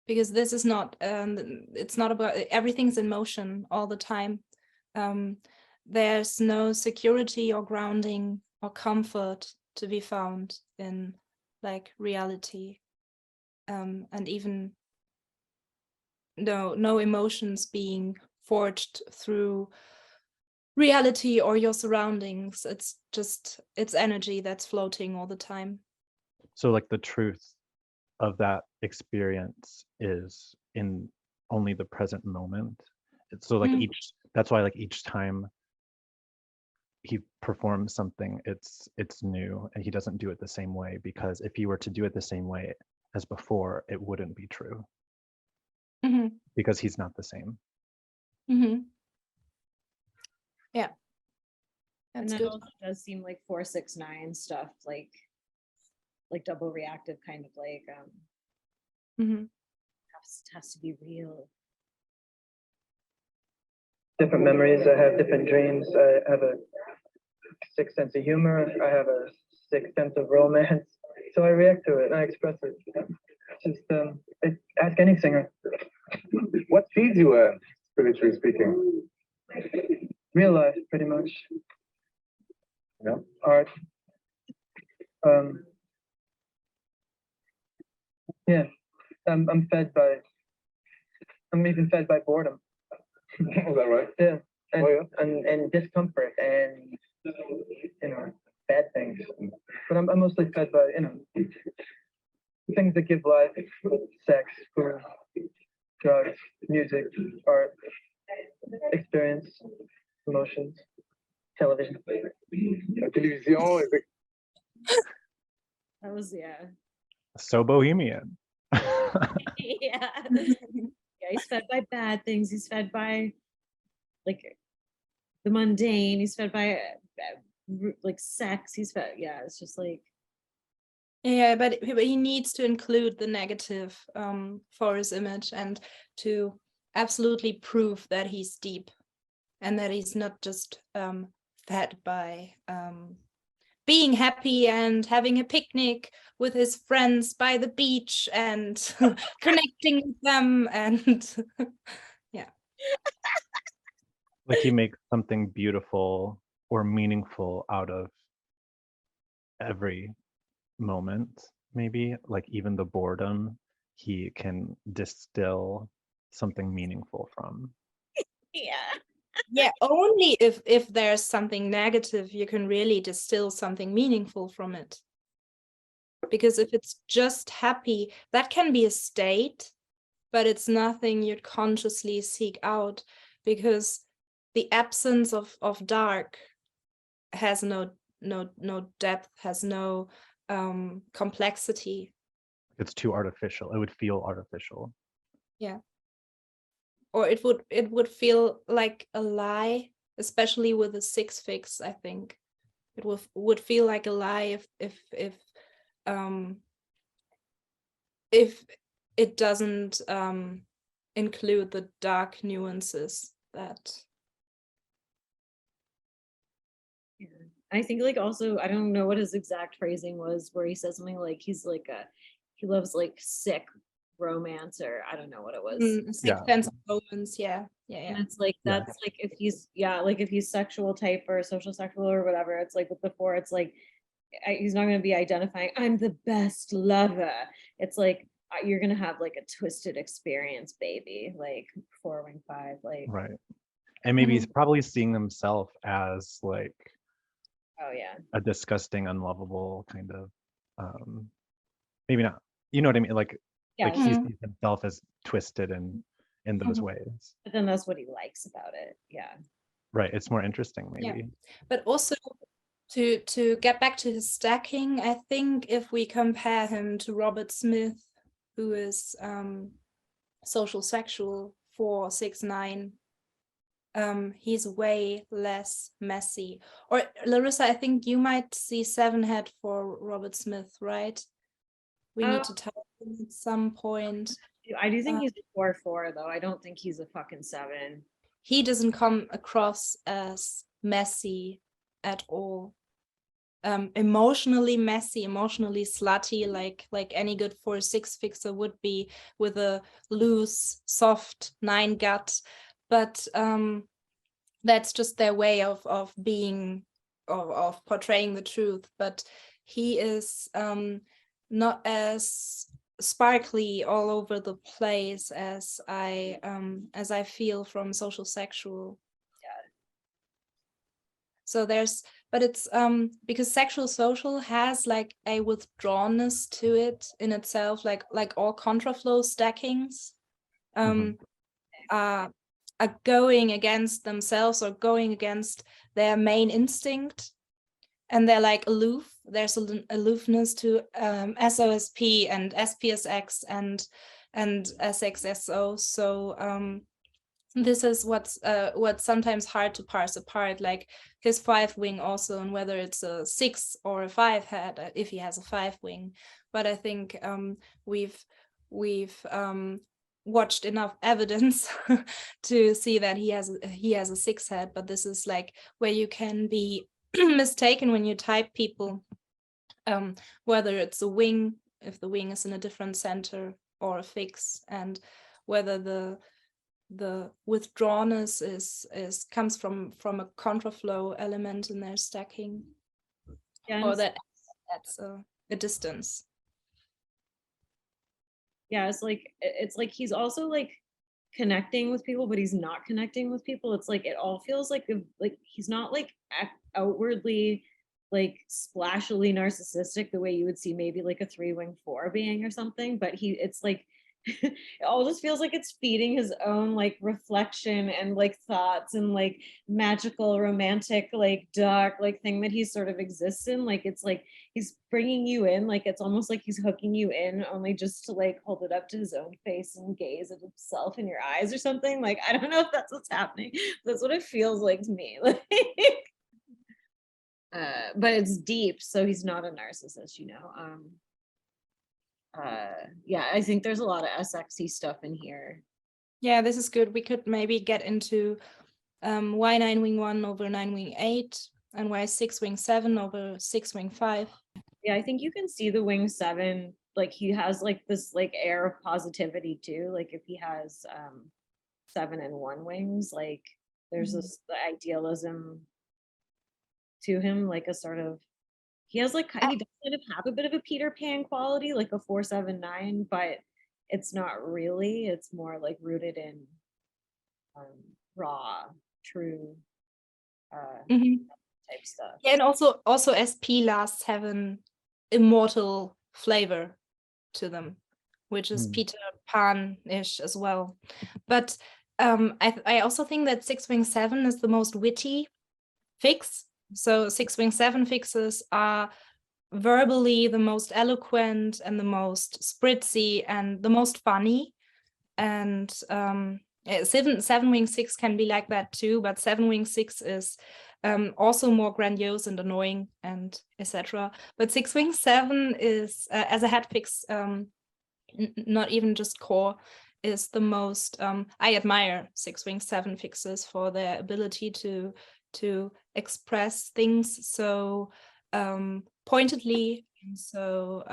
because this is not it's not about everything's in motion all the time. There's no security or grounding or comfort to be found in like reality, and even no emotions being forged through reality or your surroundings. It's just it's energy that's floating all the time. So like the truth of that experience is in only the present moment. So like that's why like each time he performs something, it's new, and he doesn't do it the same way, because if he were to do it the same way as before, it wouldn't be true, because he's not the same. Yeah, And that's that good. also does seem like 469 stuff, like double reactive kind of like has to be real. Different memories. I have different dreams. I have a sick sense of humor. I have a sick sense of romance. So I react to it and I express it. Just ask any singer. What feeds you, spiritually speaking? Real life, pretty much. Yeah. Art. Yeah. I'm even fed by boredom. Is that right? Yeah. And, Oh, yeah. and discomfort and bad things. But I'm mostly fed by things that give life: sex, food, drugs, music, art, experience, emotions, television. La télévision, That was So Bohemian. yeah. Yeah, he's fed by bad things. He's fed by like the mundane. He's fed by like sex. He's fed. Yeah, it's just like. Yeah, but he needs to include the negative for his image, and to absolutely prove that he's deep, and that he's not just fed by being happy and having a picnic with his friends by the beach and connecting with them, and yeah. Like he makes something beautiful or meaningful out of every moment, maybe, like even the boredom, he can distill something meaningful from. Yeah. Yeah, only if there's something negative, you can really distill something meaningful from it. Because if it's just happy, that can be a state, but it's nothing you'd consciously seek out, because the absence of dark has no depth, has no complexity. It's too artificial. It would feel artificial. Yeah. Or it would feel like a lie, especially with a 6 fix. I think it would feel like a lie if it doesn't include the dark nuances that. Yeah. I think like also I don't know what his exact phrasing was, where he says something like he loves like sick romance, or I don't know what it was. Sixth sense of romance, yeah. And it's like that's like if he's sexual type or social sexual or whatever, it's like with the 4, it's like he's not going to be identifying I'm the best lover. It's like you're gonna have like a twisted experience, baby, like 4w5, like Right. And maybe he's probably seeing himself as like oh yeah, a disgusting, unlovable kind of maybe not, you know what I mean? Like yeah. he sees himself as twisted in those ways. But then that's what he likes about it. Yeah. Right. It's more interesting, maybe. Yeah. But also to get back to his stacking, I think if we compare him to Robert Smith, who is social sexual 4, 6, 9, he's way less messy. Or Larissa, I think you might see 7 head for Robert Smith, right? We need to type him at some point. I do think he's a 4-4 though. I don't think he's a fucking 7. He doesn't come across as messy at all. Emotionally messy, emotionally slutty, like any good 4-6 fixer would be, with a loose, soft 9 gut. But that's just their way of being, of portraying the truth. But he is not as sparkly all over the place as I feel from social sexual. Yeah. So but it's because sexual social has like a withdrawnness to it in itself, like all contraflow stackings are going against themselves or going against their main instinct, and they're like aloof. There's an aloofness to SOSP and SPSX and SXSO. So this is what's sometimes hard to parse apart, like his 5 wing also, and whether it's a 6 or a 5 head, if he has a 5 wing. But I think we've watched enough evidence to see that he has a 6 head. But this is like where you can be mistaken when you type people, whether it's a wing, if the wing is in a different center, or a fix, and whether the withdrawnness is comes from a contraflow element in their stacking, or that's a distance. Yeah, it's like he's also like connecting with people, but he's not connecting with people. It's like it all feels like he's not like outwardly like splashily narcissistic the way you would see maybe like a 3-wing 4 being or something, but it's like it all just feels like it's feeding his own like reflection and like thoughts and like magical romantic like dark like thing that he sort of exists in. Like it's like he's bringing you in, like it's almost like he's hooking you in only just to like hold it up to his own face and gaze at himself in your eyes or something. Like I don't know if that's what's happening. That's what it feels like to me. Like but it's deep, so he's not a narcissist, you know. Yeah, I think there's a lot of SXy stuff in here. Yeah, this is good. We could maybe get into why 9 wing 1 over 9 wing 8, and why 6 wing 7 over 6 wing 5. Yeah, I think you can see the wing 7, like he has like this like air of positivity too. Like if he has 7 and 1 wings, like there's this the idealism to him, like a sort of, he has like, he does kind of have a bit of a Peter Pan quality, like a 4-7-9, but it's not really. It's more like rooted in raw, true type stuff. Yeah, and also SP-lasts have an immortal flavor to them, which is Peter Pan-ish as well. But I also think that 6 wing 7 is the most witty fix. So 6 wing 7 fixes are verbally the most eloquent and the most spritzy and the most funny. And 7 wing 6 can be like that too, but 7 wing 6 is also more grandiose and annoying and etc. But 6 wing 7 is as a head fix, not even just core, is the most I admire 6 wing 7 fixes for their ability to express things so pointedly, and so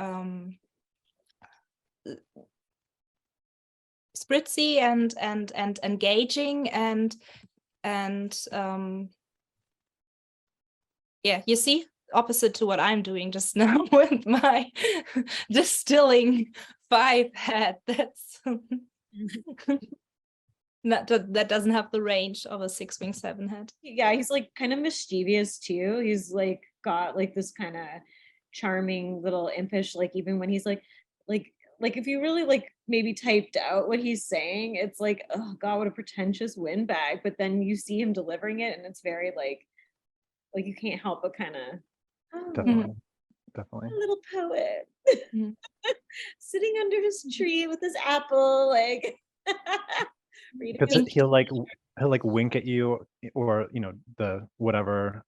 spritzy and engaging and yeah, you see opposite to what I'm doing just now with my distilling 5 hat. That's that doesn't have the range of a 6-wing-7 hat. Yeah, he's like kind of mischievous too. He's like got like this kind of charming little impish, like even when he's like if you really like maybe typed out what he's saying, it's like, oh God, what a pretentious windbag. But then you see him delivering it and it's very like you can't help but kind of, oh, Definitely. a little poet Mhm. sitting under his tree with his apple, like reading Because his he'll like wink at you, or the whatever,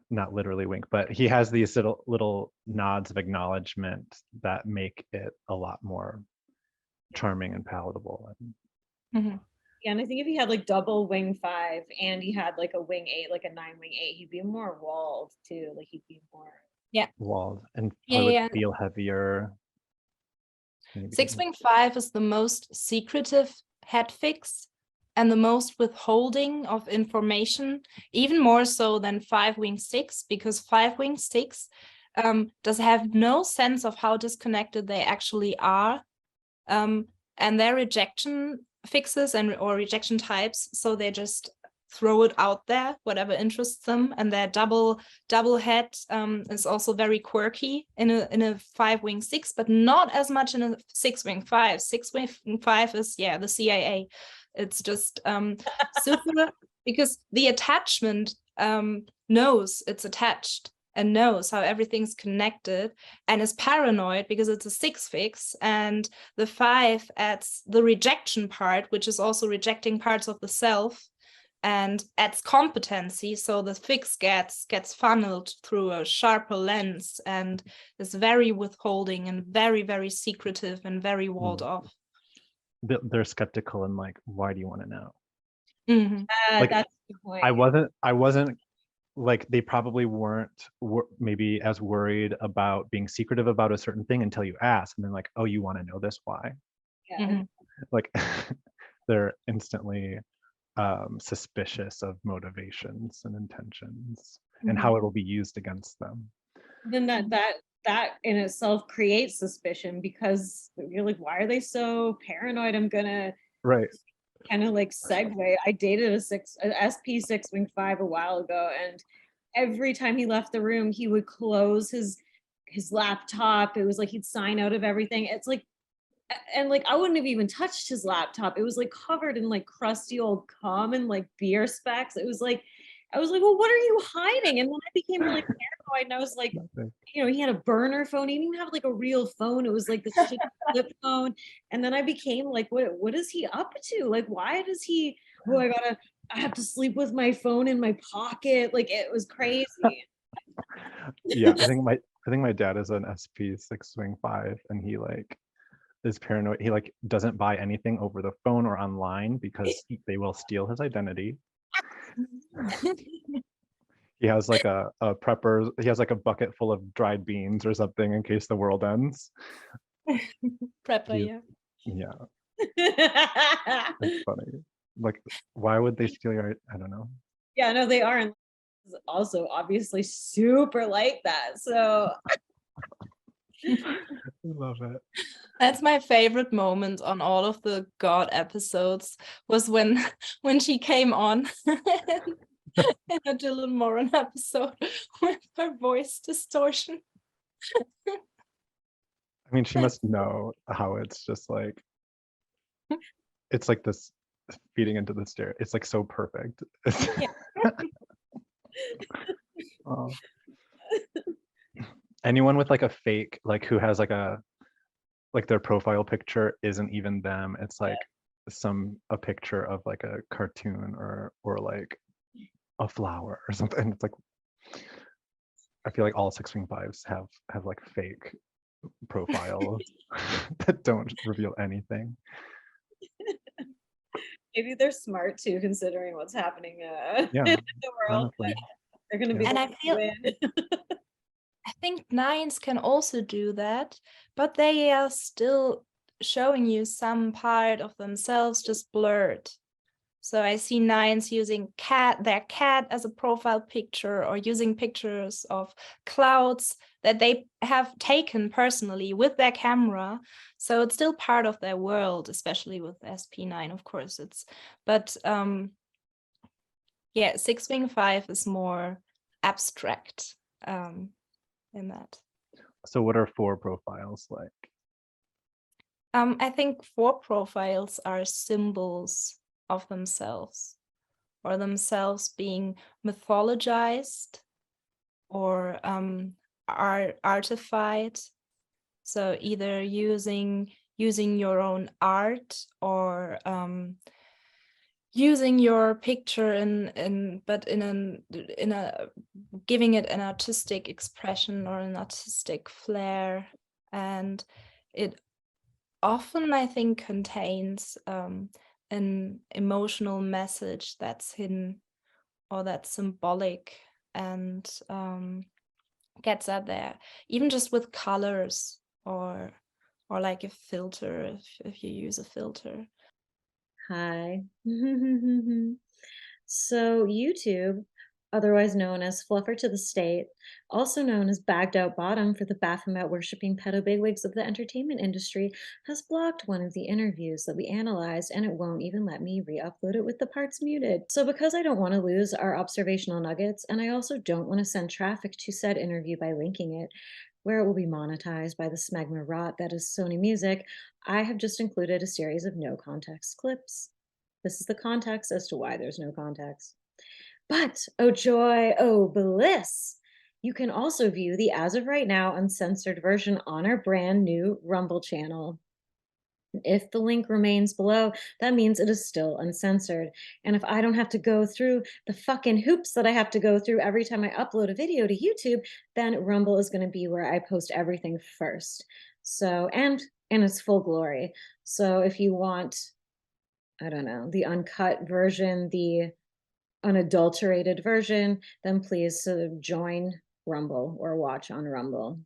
not literally wink, but he has these little nods of acknowledgement that make it a lot more charming and palatable. Mhm. Yeah, and I think if he had like double wing 5 and he had like a wing 8, like a 9-wing-8, he'd be more walled too. Like he'd be more. Walled and Yeah, probably yeah. would feel heavier. Maybe. 6-wing-5 is the most secretive head fix and the most withholding of information, even more so than 5-wing-6, because 5-wing-6 does have no sense of how disconnected they actually are, and their rejection fixes or rejection types, so they just throw it out there, whatever interests them. And their double head is also very quirky in a 5-wing-6, but not as much in a 6-wing-5. 6-wing-5 is the CIA. It's just super, because the attachment knows it's attached and knows how everything's connected, and is paranoid because it's a 6 fix, and the 5 adds the rejection part, which is also rejecting parts of the self, and adds competency, so the fix gets funneled through a sharper lens and is very withholding and very, very secretive and very walled off. They're skeptical and like, why do you want to know? Mm-hmm. That's the point. I wasn't like, they probably weren't maybe as worried about being secretive about a certain thing until you ask, and then like, oh, you want to know this? Why? Yeah. Mm-hmm. Like they're instantly suspicious of motivations and intentions and how it'll be used against them. Then that in itself creates suspicion, because you're like, why are they so paranoid? I'm gonna Right. kind of like segue. I dated a SP 6-wing-5 a while ago, and every time he left the room, he would close his laptop. It was like he'd sign out of everything. It's like, and like I wouldn't have even touched his laptop. It was like covered in like crusty old cum and like beer specks. It was like, I was like, well, what are you hiding? And then I became really paranoid, and I was like, he had a burner phone. He didn't even have like a real phone. It was like this shitty flip phone. And then I became like, what is he up to? Like, why does he? Oh, I have to sleep with my phone in my pocket. Like, it was crazy. Yeah, I think my dad is an SP 6-wing-5, and he like is paranoid. He like doesn't buy anything over the phone or online because they will steal his identity. He has like a prepper. He has like a bucket full of dried beans or something in case the world ends. Prepper, yeah. It's funny. Like, why would they steal your? I don't know. Yeah, no, they are, and also obviously super like that. So I love it. That's my favorite moment on all of the God episodes, was when she came on in a Dylan Moran episode with her voice distortion. I mean, she must know how it's just like, it's like this feeding into the stare. It's like so perfect. Oh. Anyone with like a fake, like who has like their profile picture isn't even them. It's like a picture of like a cartoon or like a flower or something. It's like, I feel like all 6-wing-5s have like fake profiles that don't reveal anything. maybe they're smart too, considering what's happening in Yeah, the world. honestly. They're going to be And the I think 9s can also do that, but they are still showing you some part of themselves just blurred. So I see 9s using their cat as a profile picture, or using pictures of clouds that they have taken personally with their camera. So it's still part of their world, especially with SP9, of course. Yeah, 6w5 is more abstract in that. So what are 4 profiles like? I think 4 profiles are symbols of themselves, or themselves being mythologized or artified. So either using your own art, or using your picture in a giving it an artistic expression or an artistic flair. And it often, I think, contains an emotional message that's hidden or that's symbolic, and gets out there, even just with colors, or like a filter, if you use a filter. Hi. So YouTube, otherwise known as Fluffer to the State, also known as Bagged Out Bottom for the Baphomet worshipping pedo bigwigs of the entertainment industry, has blocked one of the interviews that we analyzed, and it won't even let me re-upload it with the parts muted. So because I don't want to lose our observational nuggets, and I also don't want to send traffic to said interview by linking it, where it will be monetized by the smegma rot that is Sony Music, I have just included a series of no context clips. This is the context as to why there's no context. But, oh joy, oh bliss, you can also view the as of right now uncensored version on our brand new Rumble channel. If the link remains below, that means it is still uncensored. And if I don't have to go through the fucking hoops that I have to go through every time I upload a video to YouTube, then Rumble is going to be where I post everything first. So, and in its full glory. So if you want, I don't know, the uncut version, the unadulterated version, then please join Rumble or watch on Rumble.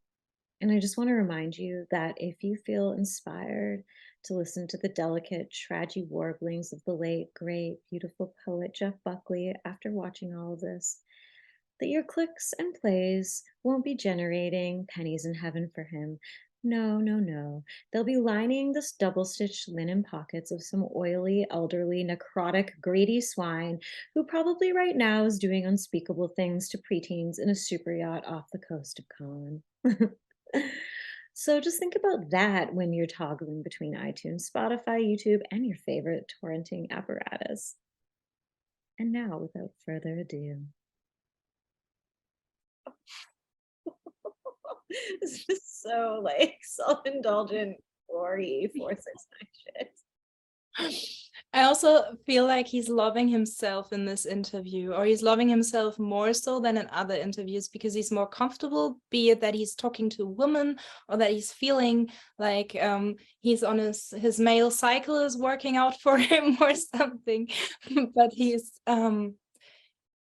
And I just want to remind you that if you feel inspired to listen to the delicate, tragic warblings of the late, great, beautiful poet Jeff Buckley after watching all of this, that your clicks and plays won't be generating pennies in heaven for him. No, no, no. They'll be lining the double-stitched linen pockets of some oily, elderly, necrotic, greedy swine who probably right now is doing unspeakable things to preteens in a super yacht off the coast of Con. So just think about that when you're toggling between iTunes, Spotify, YouTube, and your favorite torrenting apparatus. And now, without further ado. This is so like self-indulgent, gory 469 shit. I also feel like he's loving himself in this interview, or he's loving himself more so than in other interviews, because he's more comfortable, be it that he's talking to a woman or that he's feeling like he's on his male cycle is working out for him or something. But he's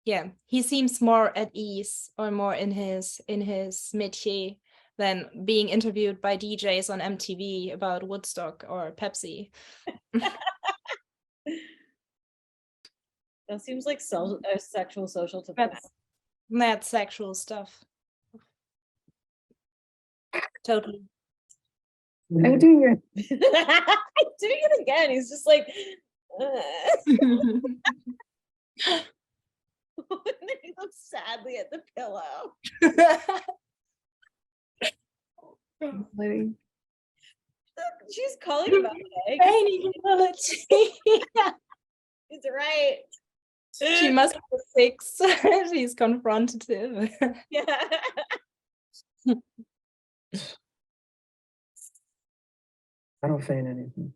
yeah, he seems more at ease, or more in his métier, than being interviewed by DJs on MTV about Woodstock or Pepsi. That seems like sexual social to That's sexual stuff. Totally. Are you doing your doing it again. He's just like and then he looks sadly at the pillow. She's calling him out. He's right. She must be 6. She's confrontative. Yeah. I don't feign anything.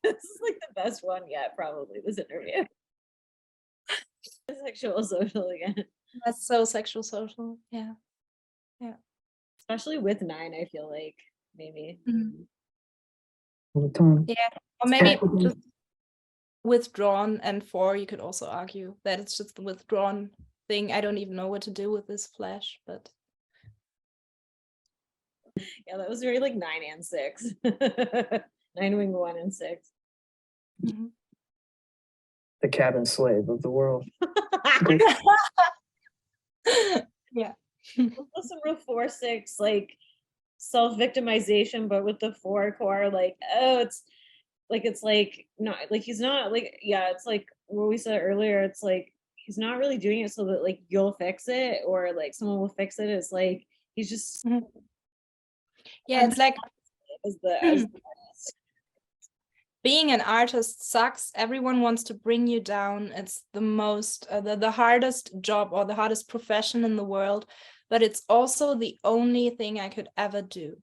This is like the best one yet, probably, this interview. Sexual social again. That's so sexual social. Yeah. Yeah. Especially with 9, I feel like maybe. All the time. Yeah. Or maybe just Withdrawn and 4, you could also argue that it's just the Withdrawn thing. I don't even know what to do with this flash, but Yeah, that was very like 9 and 6. 9 wing 1 and 6. Mhm. The cabin slave of the world. Yeah. Also real 4-6, like self-victimization, but with the 4 core, like, oh, it's like not like he's not like, yeah, it's like what we said earlier, it's like he's not really doing it so that like you'll fix it or like someone will fix it. It's like he's just Mhm. Yeah, it's like as the being an artist sucks. Everyone wants to bring you down. It's the most, the hardest job or the hardest profession in the world, but it's also the only thing I could ever do.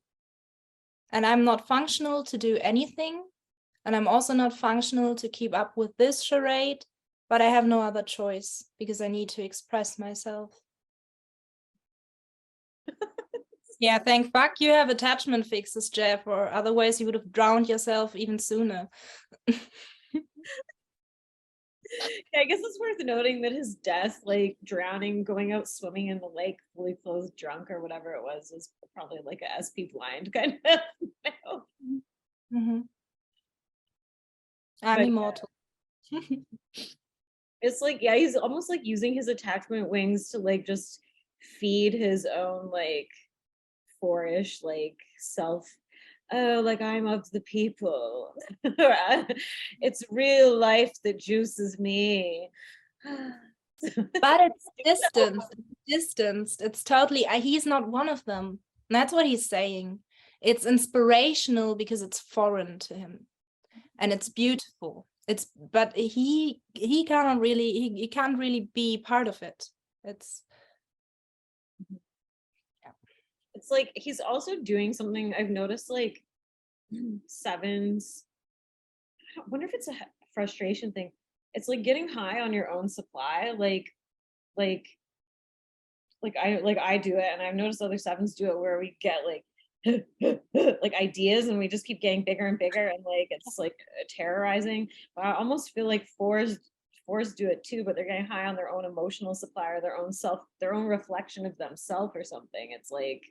And I'm not functional to do anything. And I'm also not functional to keep up with this charade, but I have no other choice because I need to express myself. Yeah, thank fuck you have attachment fixes, Jeff, or otherwise you would have drowned yourself even sooner. I guess it's worth noting that his death, like drowning, going out swimming in the lake, fully clothed, drunk, or whatever it was probably like a SP blind kind of. Mm-hmm. I'm But, immortal. it's like, yeah, he's almost like using his attachment wings to like just feed his own like 4-ish like self. Oh, like I'm of the people. It's real life that juices me. But it's distanced. It's totally, he's not one of them. And that's what he's saying. It's inspirational because it's foreign to him. And it's beautiful. But he can't really be part of it. It's It's like he's also doing something I've noticed, like sevens. I wonder if it's a frustration thing. It's like getting high on your own supply, like I do it, and I've noticed other sevens do it, where we get like like ideas, and we just keep getting bigger and bigger, and like it's like terrorizing. But I almost feel like fours do it too, but they're getting high on their own emotional supply or their own reflection of themselves or something. It's like,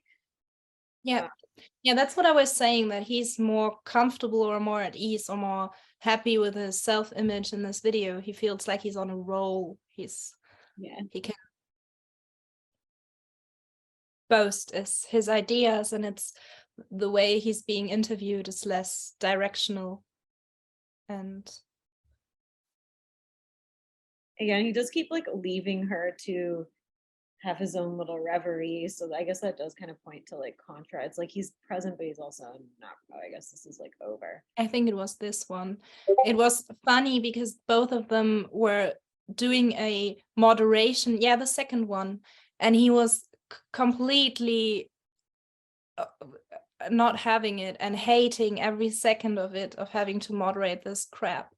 yeah. Yeah, that's what I was saying, that he's more comfortable or more at ease or more happy with his self-image in this video. He feels like he's on a roll. He can boast his ideas, and it's the way he's being interviewed is less directional. And again, he does keep like leaving her to have his own little reverie. So I guess that does kind of point to like contra. It's like he's present, but he's also not. Oh, I guess this is like over. I think it was this one. It was funny because both of them were doing a moderation. Yeah, the second one. And he was completely not having it and hating every second of it, of having to moderate this crap.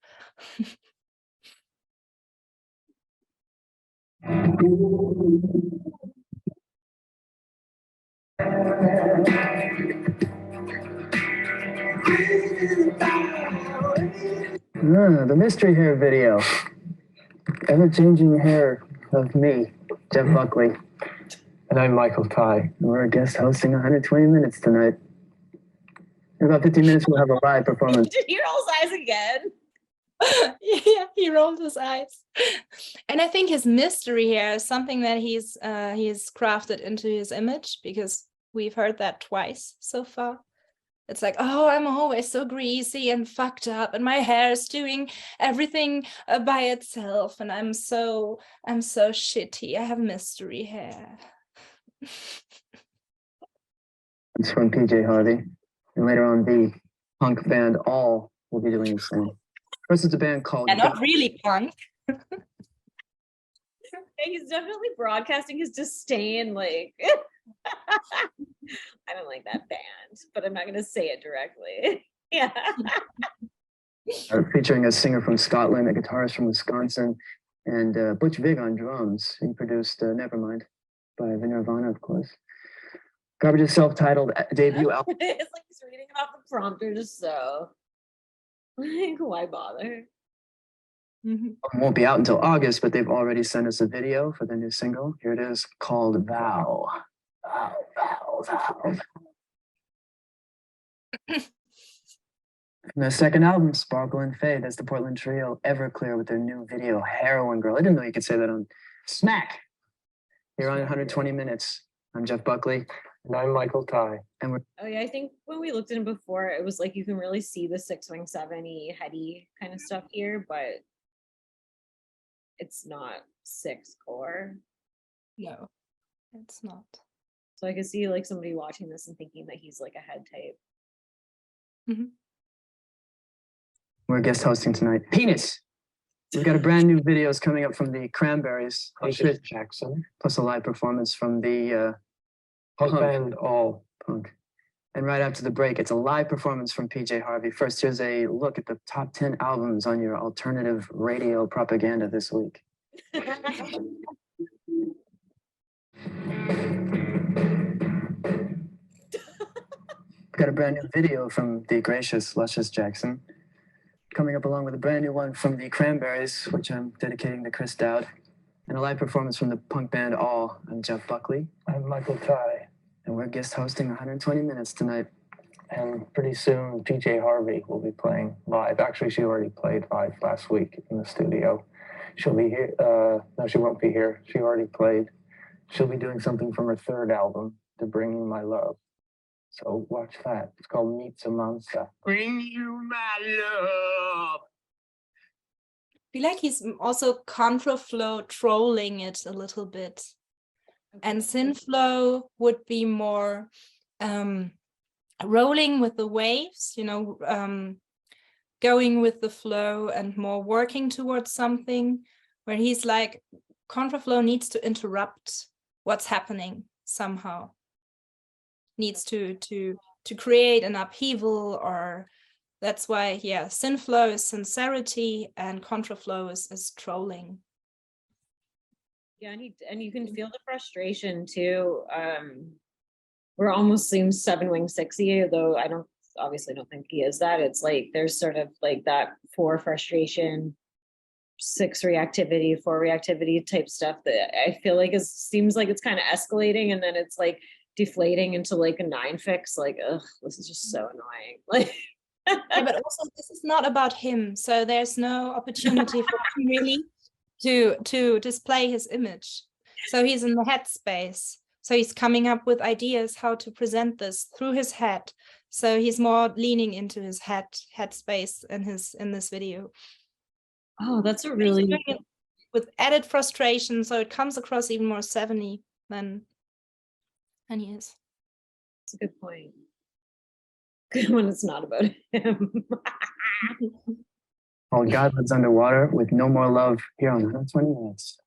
The mystery hair video. Ever-changing hair of me, Jeff Buckley. And I'm Michael Ty. And we're a guest hosting 120 minutes tonight. In about 15 minutes, we'll have a live performance. Did he roll his eyes again? Yeah, he rolled his eyes. And I think his mystery here is something that he's crafted into his image, because we've heard that twice so far. It's like, oh, I'm always so greasy and fucked up, and my hair is doing everything by itself, and I'm so shitty. I have mystery hair. It's from PJ Harvey. And later on, the punk band All will be doing the same. First, it's a band called... And not really punk. He's definitely broadcasting his disdain, like... I don't like that band, but I'm not going to say it directly. Yeah. Featuring a singer from Scotland, a guitarist from Wisconsin, and Butch Vig on drums. He produced Nevermind by the Nirvana, of course. Garbage's self-titled debut album. It's like he's reading it off the prompter, just so. Like, why bother? Won't be out until August, but they've already sent us a video for the new single. Here it is, called Vow. Vow, vow, vow. From their second album, Sparkle and Fade, that's the Portland trio Everclear with their new video, Heroin Girl. I didn't know you could say that on Smack. You're on 120 Minutes. I'm Jeff Buckley. And I'm Michael Ty. And we're Oh yeah, I think when we looked at him before, it was like you can really see the 6-wing-7-y heady kind of stuff here, but it's not 6 core. No, it's not. So I could see like somebody watching this and thinking that he's like a head type. we're guest hosting tonight. Penis! We've got a brand new videos coming up from the Cranberries. Chris Jackson. Plus a live performance from the Punk band All. Punk. And right after the break, it's a live performance from PJ Harvey. First, here's a look at the top 10 albums on your alternative radio propaganda this week. We've got a brand new video from the gracious, luscious Jackson, coming up along with a brand new one from the Cranberries, which I'm dedicating to Chris Dowd, and a live performance from the punk band All. I'm Jeff Buckley. I'm Michael Ty. And we're guest hosting 120 Minutes tonight. And pretty soon, PJ Harvey will be playing live. Actually, she already played live last week in the studio. She'll be here. No, she won't be here. She already played. She'll be doing something from her third album, To Bring You My Love. So watch that. It's called Meet Samantha. Bring you my love. I feel like he's also contraflow trolling it a little bit. And synflow would be more rolling with the waves, you know, going with the flow and more working towards something, where he's like, contraflow needs to interrupt what's happening somehow, needs to create an upheaval, or that's why, yeah, synflow is sincerity and contraflow is trolling. Yeah, and you can feel the frustration too. We're almost seems 7-wing-6y, though I obviously don't think he is that. It's like there's sort of like that 4 frustration, 6 reactivity, 4 reactivity type stuff that I feel like seems like it's kind of escalating, and then it's like deflating into like a 9 fix. Like, ugh, this is just so annoying. Like, yeah, but also this is not about him, so there's no opportunity for him really to display his image. So he's in the headspace. So he's coming up with ideas how to present this through his head. So he's more leaning into his headspace in this video. oh, that's a really with added frustration, so it comes across even more 7-y than he is. That's a good point. Good when it's not about him. While God lives underwater with No More Love here on 120 Minutes.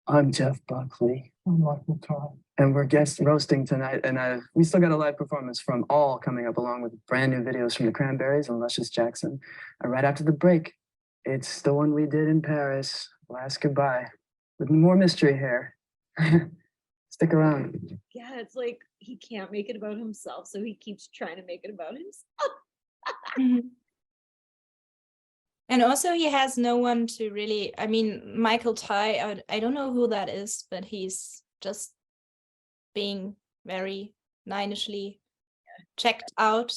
I'm Jeff Buckley. I'm Michael Ty. And we're guest roasting tonight. And we still got a live performance from All coming up, along with brand new videos from the Cranberries and Luscious Jackson. And right after the break, it's the one we did in Paris, Last Goodbye, with more mystery here. Stick around. Yeah, it's like he can't make it about himself, so he keeps trying to make it about himself. And also he has no one to really, I mean, Michael Ty, I don't know who that is, but he's just being very 9ishly checked out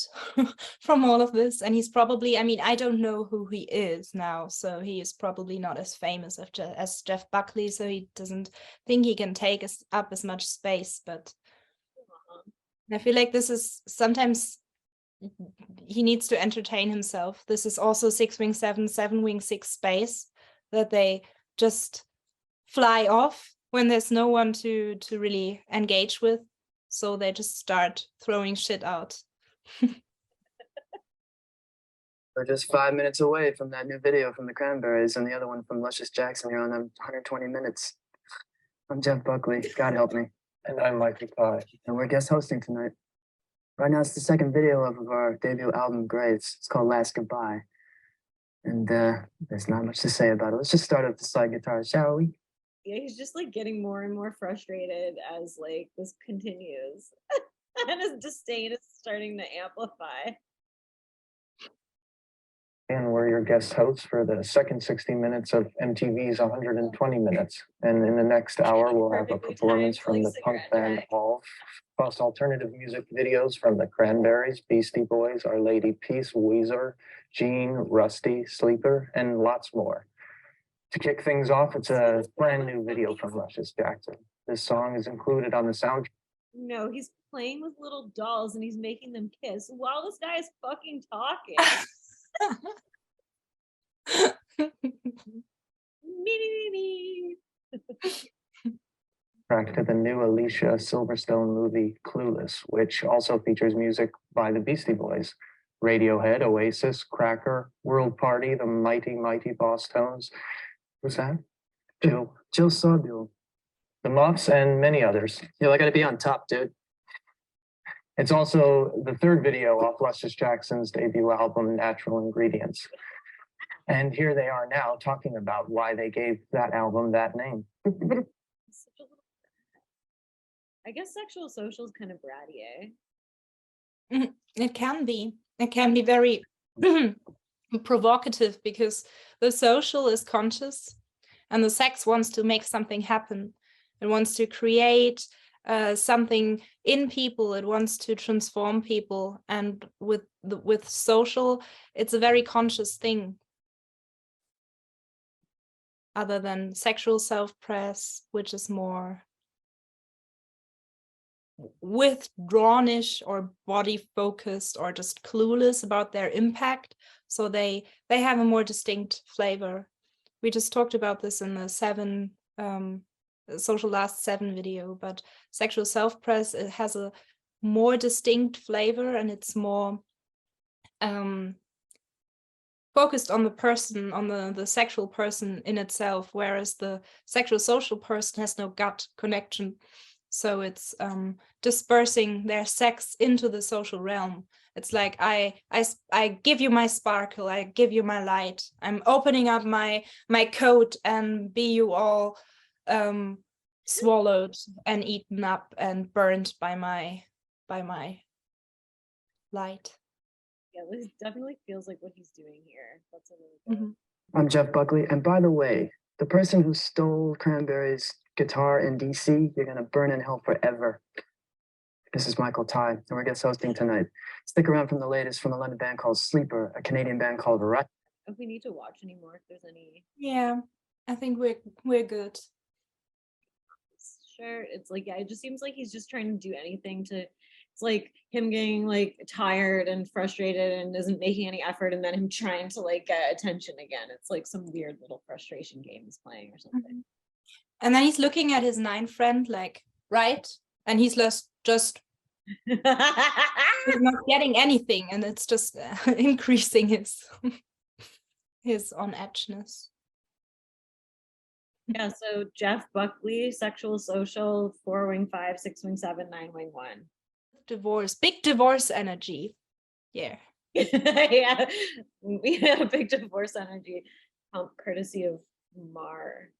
from all of this. And he's probably, I mean, I don't know who he is now, so he is probably not as famous as Jeff Buckley, so he doesn't think he can take up as much space. But I feel like this is sometimes he needs to entertain himself. This is also 6-wing-7, 7-wing-6 space that they just fly off when there's no one to really engage with. So they just start throwing shit out. We're just 5 minutes away from that new video from the Cranberries and the other one from Luscious Jackson here on 120 Minutes. I'm Jeff Buckley. God help me. And I'm Michael Ty. And we're guest hosting tonight. Right now, it's the second video of our debut album, Graves. It's called Last Goodbye. And there's not much to say about it. Let's just start with the slide guitar, shall we? Yeah, he's just like getting more and more frustrated as like this continues. And his disdain is starting to amplify. And we're your guest hosts for the second 60 minutes of MTV's 120 minutes. And in the next hour, we'll have a performance from the punk band All, plus alternative music videos from the Cranberries, Beastie Boys, Our Lady Peace, Weezer, Gene, Rusty, Sleeper, and lots more. To kick things off, it's a brand new video from Luscious Jackson. This song is included on the soundtrack. No, he's playing with little dolls and he's making them kiss while this guy is fucking talking. Me. Track to the new Alicia Silverstone movie Clueless, which also features music by the Beastie Boys, Radiohead, Oasis, Cracker, World Party, the Mighty Mighty Boss Tones. Who's that? Jill Sawbill. The Muffs, and many others. Yo, I gotta be on top, dude. It's also the third video off Luscious Jackson's debut album, Natural Ingredients. And here they are now talking about why they gave that album that name. I guess Sexual Social is kind of bratty, eh? It can be. It can be very provocative because the social is conscious and the sex wants to make something happen. It wants to create something in people. It wants to transform people. And with social, it's a very conscious thing. Other than sexual self-press, which is more withdrawnish or body focused or just clueless about their impact. So they have a more distinct flavor. We just talked about this in the Social Last 7 video, but sexual self-press, it has a more distinct flavor and it's more focused on the person, on the sexual person in itself, whereas the sexual social person has no gut connection. So it's dispersing their sex into the social realm. It's like I give you my sparkle, I give you my light. I'm opening up my coat and be you all swallowed and eaten up and burned by my light. Yeah, this definitely feels like what he's doing here. That's a really good. I'm Jeff Buckley, and by the way, the person who stole Cranberry's guitar in DC, you're gonna burn in hell forever. This is Michael Ty, and we're guest hosting tonight. Stick around from the latest from a London band called Sleeper, a Canadian band called Rush. If we need to watch anymore, if there's any. Yeah, I think we're good. Sure, it's like, yeah, it just seems like he's just trying to do anything to. It's like him getting like tired and frustrated and isn't making any effort, and then him trying to like get attention again. It's like some weird little frustration game he's playing or something. And then he's looking at his 9 friend like, right? And he's just he's not getting anything, and it's just increasing his on edgeness. Yeah, so Jeff Buckley, Sexual Social, 4w5, 6w7, 9w1. Divorce, big divorce energy. Yeah. Yeah, we have big divorce energy, courtesy of Mar.